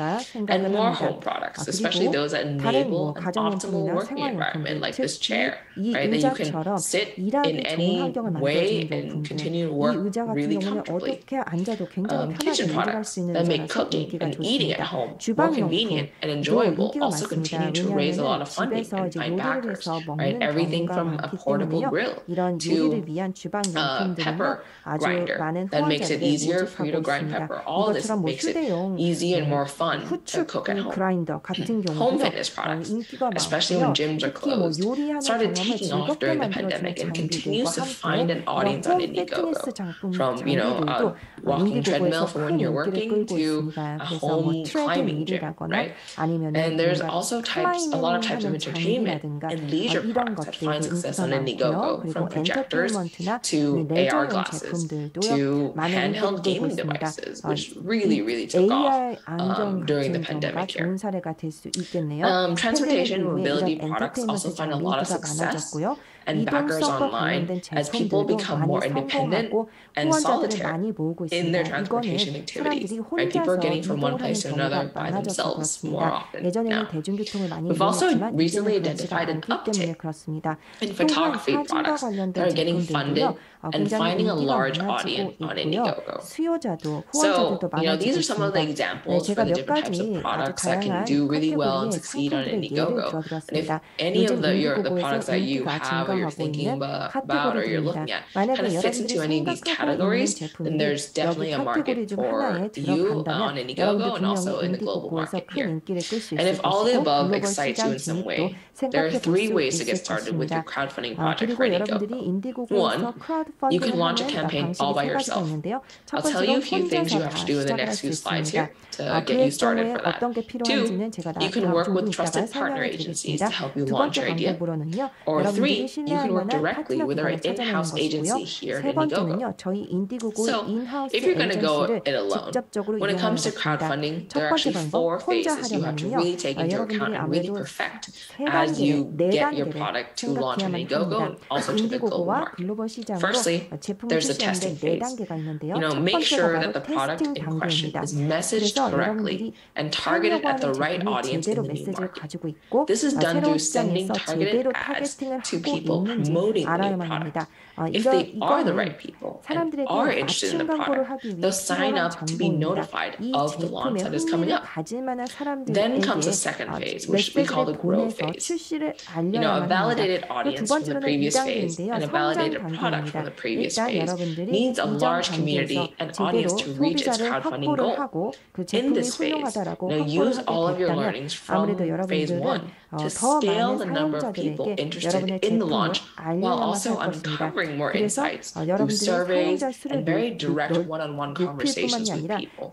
And more home products, especially those that enable an optimal working environment like this chair, right? That you can sit in any way and continue to work really comfortably. Kitchen products that make cooking and eating at home more convenient and enjoyable also continue to raise a lot of funding and find backers, right? Everything from a portable grill to a pepper grinder that makes it easier for you to grind pepper. All this makes it easy and more fun to cook at home. Home fitness products, especially when gyms are closed, started taking off during the pandemic and continues to find an audience on Indiegogo. From, a walking treadmill for when you're working to a home climbing gym, right? And there's also a lot of types of entertainment and leisure products that find success on Indiegogo, from projectors to AR glasses to handheld gaming devices, which really took off during the pandemic here. Transportation and mobility products also find a lot of success and backers online as people become more independent and solitary in their transportation activities. Right? People are getting from one place to another by themselves more often now. We've also recently identified an uptick in photography products that are getting funded and finding a large audience on Indiegogo. So, these are some of the examples for the different types of products that can do really well and succeed on Indiegogo. And if any of the products that you have or you're thinking about or you're looking at kind of fits into any of these categories, then there's definitely a market for you on Indiegogo and also in the global market here. And if all the above excites you in some way, there are 3 ways to get started with your crowdfunding project for Indiegogo. 1, you can launch a campaign all by yourself. I'll tell you a few things you have to do in the next few slides here to get you started for that. 2, you can work with trusted partner agencies to help you launch your idea. Or 3, you can work directly with our in-house agency here at Indiegogo. So, if you're going to go it alone, when it comes to crowdfunding, there are actually 4 phases you have to really take into account and really perfect as you get your product to launch on Indiegogo and also to the global market. Firstly, there's the testing phase. Make sure that the product in question is messaged correctly and targeted at the right audience in the new market. This is done through sending targeted ads to people promoting the new product. If they are the right people and are interested in the product, they'll sign up to be notified of the launch that is coming up. Then comes the second phase, which we call the grow phase. A validated audience from the previous phase and a validated product from the previous phase needs a large community and audience to reach its crowdfunding goal. In this phase, use all of your learnings from phase 1 to scale the number of people interested in the launch while also uncovering more insights through surveys and very direct one-on-one conversations with people.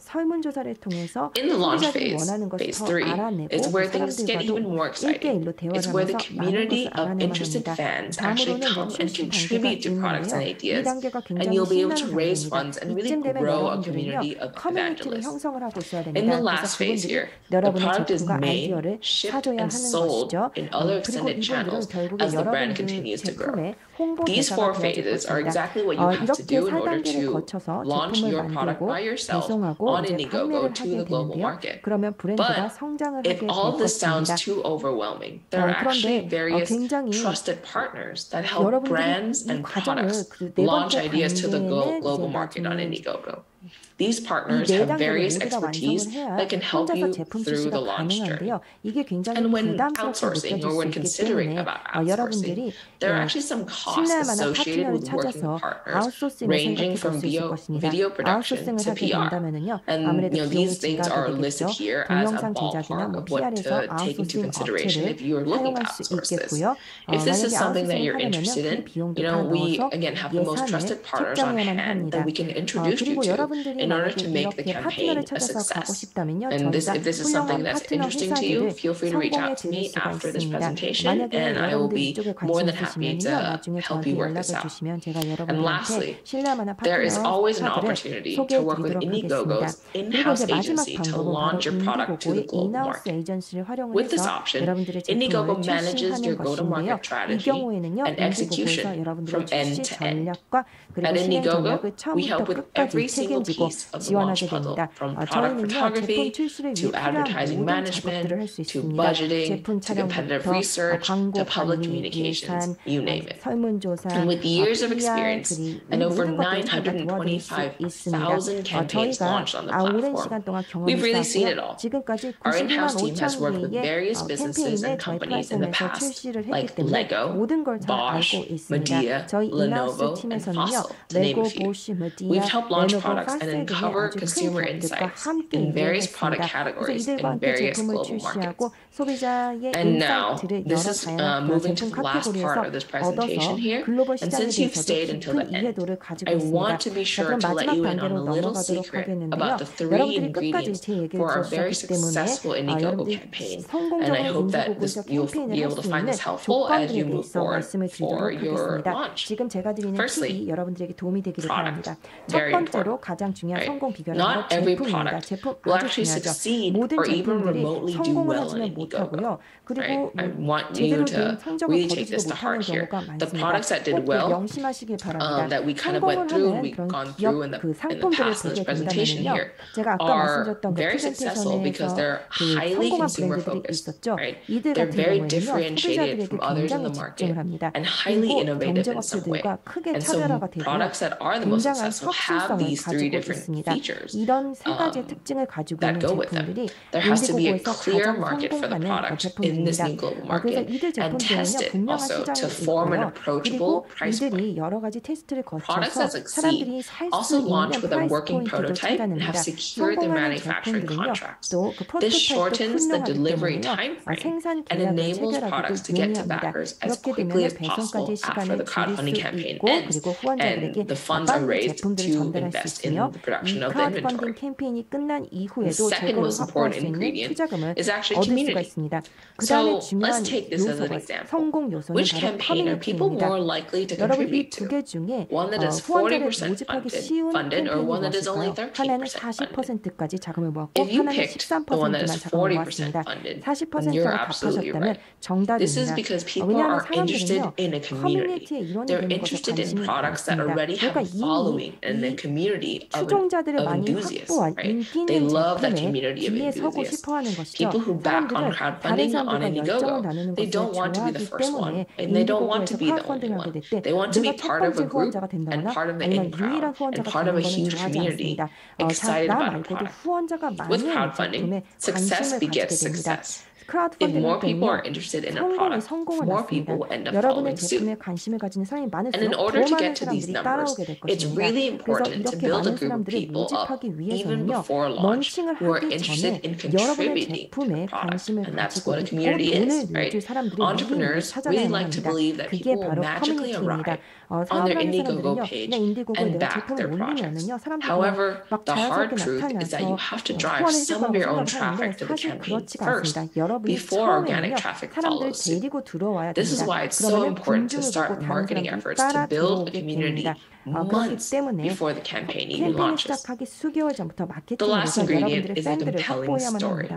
In the launch phase, phase 3, is where things get even more exciting. It's where the community of interested fans actually come and contribute to products and ideas, and you'll be able to raise funds and really grow a community of evangelists. In the last phase here, the product is made, shipped, and sold in other extended channels as the brand continues to grow. These 4 phases are exactly what you have to do in order to launch your product by yourself on Indiegogo to the global market. But if all of this sounds too overwhelming, there are actually various trusted partners that help brands and products launch ideas to the global market on Indiegogo. These partners have various expertise that can help you through the launch journey. And when outsourcing or when considering about outsourcing, there are actually some costs associated with working with partners, ranging from video production to PR. And these things are listed here as a ballpark of what to take into consideration if you are looking to outsource this. If this is something that you're interested in, we again have the most trusted partners on hand that we can introduce you to in order to make the campaign a success. And if this is something that's interesting to you, feel free to reach out to me after this presentation, and I will be more than happy to help you work this out. And lastly, there is always an opportunity to work with Indiegogo's in-house agency to launch your product to the global market. With this option, Indiegogo manages your go-to-market strategy and execution from end to end. At Indiegogo, we help with every single piece of the launch puzzle, from product photography to advertising management to budgeting to competitive research to public communications, you name it. And with years of experience and over 925,000 campaigns launched on the platform, we've really seen it all. Our in-house team has worked with various businesses and companies in the past, like Lego, Bosch, Medea, Lenovo, and Fossil, to name a few. We've helped launch products and uncover consumer insights in various product categories in various global markets. And now, this is moving to the last part of this presentation here, and since you've stayed until the end, I want to be sure to let you in on a little secret about the 3 ingredients for our very successful Indiegogo campaign, and I hope that you'll be able to find this helpful as you move forward for your launch. Firstly, product, very important. Right? Not every product will actually succeed or even remotely do well on Indiegogo. Right? I want you to really take this to heart here. The products that did well, that we kind of went through and we've gone through in the past in this presentation here, are very successful because they're highly consumer focused. Right? They're very differentiated from others in the market and highly innovative in some way. And so products that are the most successful have these 3 different features that go with them. There has to be a clear market for the product in this new global market, and test it also to form an approachable price point. Products that succeed also launch with a working prototype and have secured their manufacturing contracts. This shortens the delivery time frame and enables products to get to backers as quickly as possible after the crowdfunding campaign ends and the funds are raised to invest in the production of the inventory. The second most important ingredient is actually community. So let's take this as an example. Which campaign are people more likely to contribute to? One that is 40% funded or one that is only 13% funded? If you picked the one that is 40% funded, then you're absolutely right. This is because people are interested in a community. They're interested in products that already have a following and a community of enthusiasts, right? They love that community of enthusiasts. People who back on crowdfunding on Indiegogo, they don't want to be the first one, and they don't want to be the only one. They want to be part of a group and part of the in-crowd and part of a huge community excited about a product. With crowdfunding, success begets success. If more people are interested in a product, more people will end up following suit. And in order to get to these numbers, it's really important to build a group of people up, even before launch, who are interested in contributing to the product. And that's what a community is, right? Entrepreneurs really like to believe that people will magically arrive on their Indiegogo page and back their projects. However, the hard truth is that you have to drive some of your own traffic to the campaign first, before organic traffic follows suit. This is why it's so important to start marketing efforts to build a community months before the campaign even launches. The last ingredient is a compelling story.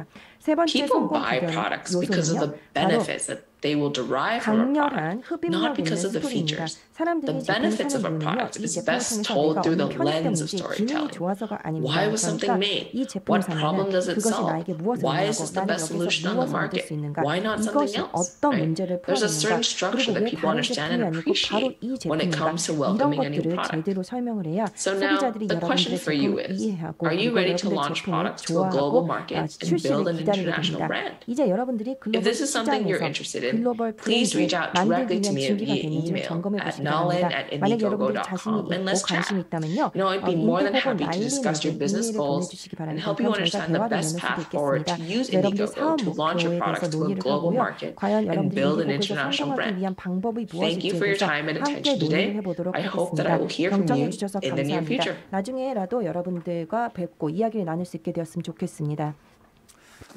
People buy products because of the benefits that they will derive from a product, not because of the features. The benefits of a product is best told through the lens of storytelling. Why was something made? What problem does it solve? Why is this the best solution on the market? Why not something else? Right? There's a certain structure that people understand and appreciate when it comes to welcoming a new 제대로 설명을 해야 So now 소비자들이 the question 여러분들의 for you 제품을 is, 이해하고 are you 그리고 ready to 여러분들의 launch 제품을 products to a global 좋아하고 market and build 출시를 an 기다리게 international 됩니다. brand? 이제 여러분들이 If 글로벌 this is something you're 시장에서 interested in, 글로벌 please reach 브랜드 out directly 만들기 to 위한 me 준비가 via 됐는지를 email 점검해 at 보시기 바랍니다. 만약 여러분들이 자신이 nalin@indiegogo.com and 있고 let's 관심이 chat. 있다면요. You know, I'd be more than 인디고고 happy to discuss your 날린에게 business 이메일을 goals 보내주시기 and 바랍니다. help you 그럼 저희가 understand the 대화를 best 나눌 수도 path forward 있겠습니다. to use 여러분들 Indiegogo 사업 to launch your 목표에 대해서 products to a 논의를 global 하고요. market 과연 and 여러분들이 build an 인디고고에서 international 성공하기 brand. 위한 방법이 Thank you 무엇일지에 for your 대해서 time and 함께 attention 논의를 today. 해보도록 I hope that I 하겠습니다. will hear from 경청해 you 주셔서 in the near 감사합니다. future. 나중에라도 여러분들과 뵙고 이야기를 나눌 수 있게 되었으면 좋겠습니다.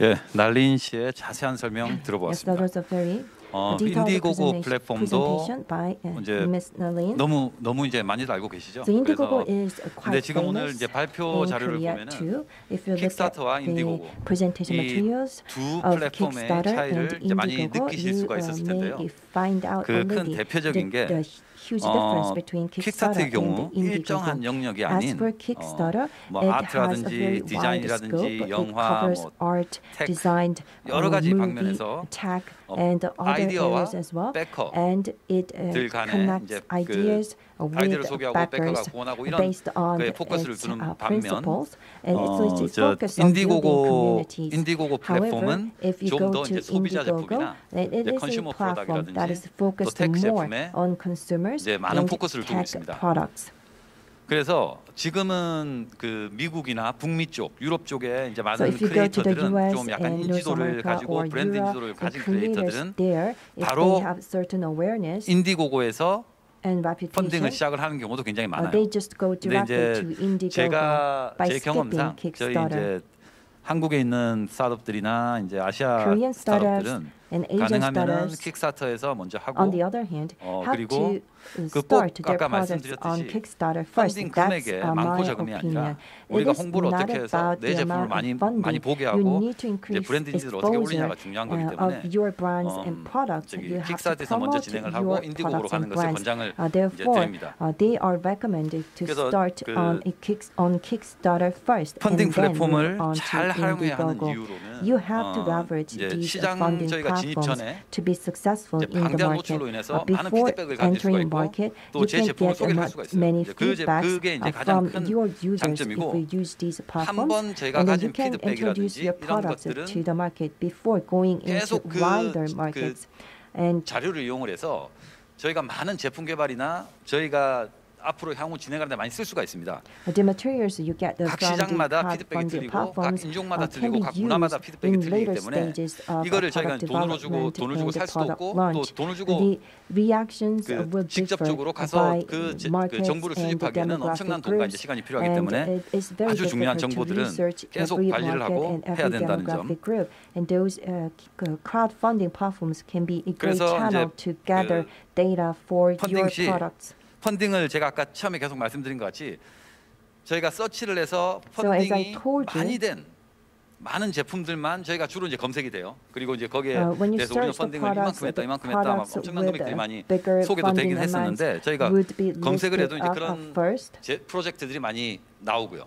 예, 날린 씨의 자세한 설명 Yes, that 들어보았습니다. was a very detailed 인디고고 플랫폼도 presentation by 이제 Ms. Nalin. 너무 이제 많이들 알고 계시죠. So Indiegogo 그래서 is 근데 quite 지금 오늘 famous 이제 발표 in 자료를 Korea 보면은 too. If you look at 킥스타터와 the 인디고고 presentation 이 materials 두 of 플랫폼의 Kickstarter 차이를 and 이제 많이 Indiegogo, 느끼실 you 수가 있었을 텐데요. may find out 그 큰 already 대표적인 게 the huge difference between Kickstarter 킥스타터의 경우 and Indiegogo. 일정한 영역이 As 아닌 for Kickstarter, 뭐 it has a 아트라든지 very wide 디자인이라든지 scope. It 영화, covers 뭐 art, tech, design, 여러 가지 movie, 방면에서 tech, and other 아이디어와 areas as well. 백허 And it 들 간에 connects 이제 ideas 아이디어를 with 소개하고 백허가 backers 구원하고 이런 based on 그에 포커스를 its 두는 반면 principles. And it's 저 focused on building communities. 인디고고 플랫폼은 However, if you 좀 go 더 to 이제 소비자 Indiegogo, 제품이나 it 이제 is a 컨슈머 platform that is 프로덕트라든지 또 focused 텍 more 제품에 on consumers 이제 많은 and 포커스를 두고 tech 있습니다. products. 그래서 지금은 그 미국이나 북미 쪽, 유럽 쪽에 이제 So 많은 if you go to the 크리에이터들은 US 좀 약간 and North 인지도를 America 가지고 or 브랜드 Europe, 인지도를 the 가진 creators 크리에이터들은 there, if 바로 they have certain awareness 인디고고에서 and 펀딩을 reputation, 시작을 하는 경우도 굉장히 많아요. they just go 근데 directly 이제 to Indiegogo 제가 by 제 skipping 경험상 저희 Kickstarter. 이제 한국에 있는 스타트업들이나 이제 아시아 Korean startups 스타트업들은 and Asian 가능하면은 startups, 킥스타터에서 먼저 on 하고 the other hand, have 그리고 to 그 start 꼭 their 아까 projects on 말씀드렸듯이 Kickstarter first. 펀딩 That's 금액에 my 많고 적음이 opinion. 아니라 우리가 It is 홍보를 not 어떻게 해서 about 내 the 제품을 amount of 많이 funding. 보게 You 하고 need to 이제 increase 브랜드 인지도를 어떻게 exposure 올리냐가 중요한 거기 of 때문에 your brands and products. 저기 You have to 킥스타터에서 먼저 promote 진행을 하고 your 인디고고로 products 가는 and 것을 brands. 권장을 이제 Therefore, 드립니다. they are recommended to 그래서 start 그 on Kickstarter first 펀딩 and then 플랫폼을 move on 잘 to 활용해야 하는 Indiegogo. 이유로는 You have to leverage 이제 these 시장 funding 저희가 진입 platforms 전에 to be successful 이제 in the 방대한 market. 노출로 인해서 많은 Before 피드백을 가질 수가 entering 있고 market, 또 you 제 can 제품을 get 소개를 할 수가 있어요. many 이제 feedbacks 그게 이제 가장 from 큰 your users if 장점이고 you use these platforms. 한번 제가 And then 가진 you can introduce 피드백이라든지 your 이런 products 것들은 to the market before going into 계속 wider markets. And 자료를 이용을 해서 저희가 많은 제품 개발이나 저희가 앞으로 향후 진행하는 데 많이 쓸 수가 있습니다. the materials you get 각 from the 시장마다 피드백이 crowdfunding 틀리고 각 platforms 인종마다 can 틀리고 be 각 문화마다 used 피드백이 in 틀리기 later 때문에 stages of 이거를 저희가 product 돈을 주고 development 살 and 수도 product 없고 또 launch. 돈을 주고 The reactions 그 will differ 직접적으로 가서 by 그 markets 정보를 and 수집하기에는 엄청난 demographic 돈과 이제 groups. 시간이 필요하기 And 때문에 it's very 아주 중요한 difficult to 정보들은 research 계속 every 관리를 market 하고 and 해야 every 된다는 점. demographic group. And those crowdfunding platforms can be a great 그래서 channel 이제 to gather 그 data for 펀딩 your 시 products. 펀딩을 제가 아까 처음에 계속 말씀드린 것 같이 저희가 서치를 해서 So as I 펀딩이 told you, 많이 된 많은 제품들만 저희가 주로 이제 검색이 돼요. 그리고 이제 거기에 when you 대해서 우리는 search the 펀딩을 이만큼 했다, 이만큼 했다, 막 products 엄청난 with 금액들이 많이 bigger 소개도 되긴 funding amounts 했었는데 저희가 would be 검색을 해도 listed 이제 up 그런 at first. 프로젝트들이 많이 나오고요.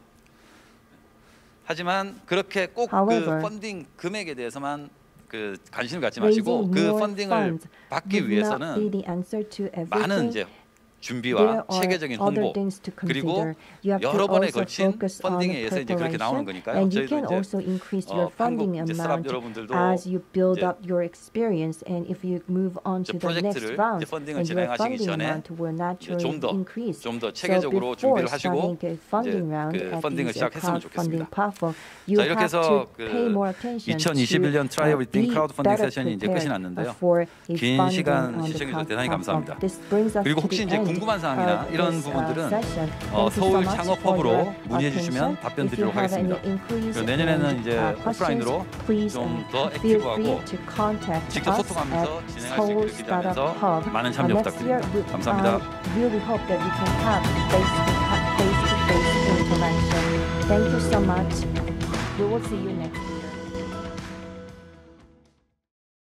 하지만 그렇게 꼭 그 However, 펀딩 금액에 대해서만 그 관심을 갖지 마시고 그 raising more 펀딩을 funds 받기 would not be 위해서는 the answer to 많은 everything. 이제 There 준비와 are 체계적인 other 홍보 things to 그리고 consider. You have to 여러 번에 also 걸친 focus on 펀딩에 의해서 이제 그렇게 나오는 preparation, 거니까요. and you 저희도 can 이제 also increase your funding 한국 이제 스타트업 amount 여러분들도 as you build 이제 up your experience. And if you move on 이제 to the next 프로젝트를 round, 이제 펀딩을 and your 진행하시기 funding 전에 amount will naturally increase. 좀 더 So 체계적으로 before 준비를 하시고 starting a funding round 그 at 펀딩을 these 시작했으면 crowdfunding 좋겠습니다. platform, you 자, 이렇게 have to 해서 pay more attention 2021년 to 트라이 에브리띵 be 크라우드 펀딩 better 세션이 이제 끝이 prepared 났는데요. for a 긴 funding 시간 on the 시청해 주셔서 대단히 platform. 감사합니다. This brings us 그리고 to 혹시 the 이제 end 궁금한 사항이나 of 이런 this 부분들은 session. Thank you so 서울 much for 창업허브로 your 문의해 주시면 attention. 답변 If you 드리도록 have any 하겠습니다. inquiries 그리고 내년에는 and, 이제 questions, 오프라인으로 please 좀 더 feel 액티브하고 free to contact 직접 us 소통하면서 at 진행할 수 있기를 Seoul 기대하면서 Startup Hub. 많은 참여 Next year, 부탁드립니다. 감사합니다. really hope that we can have face-to-face interaction. Thank you so much. We will see you next year.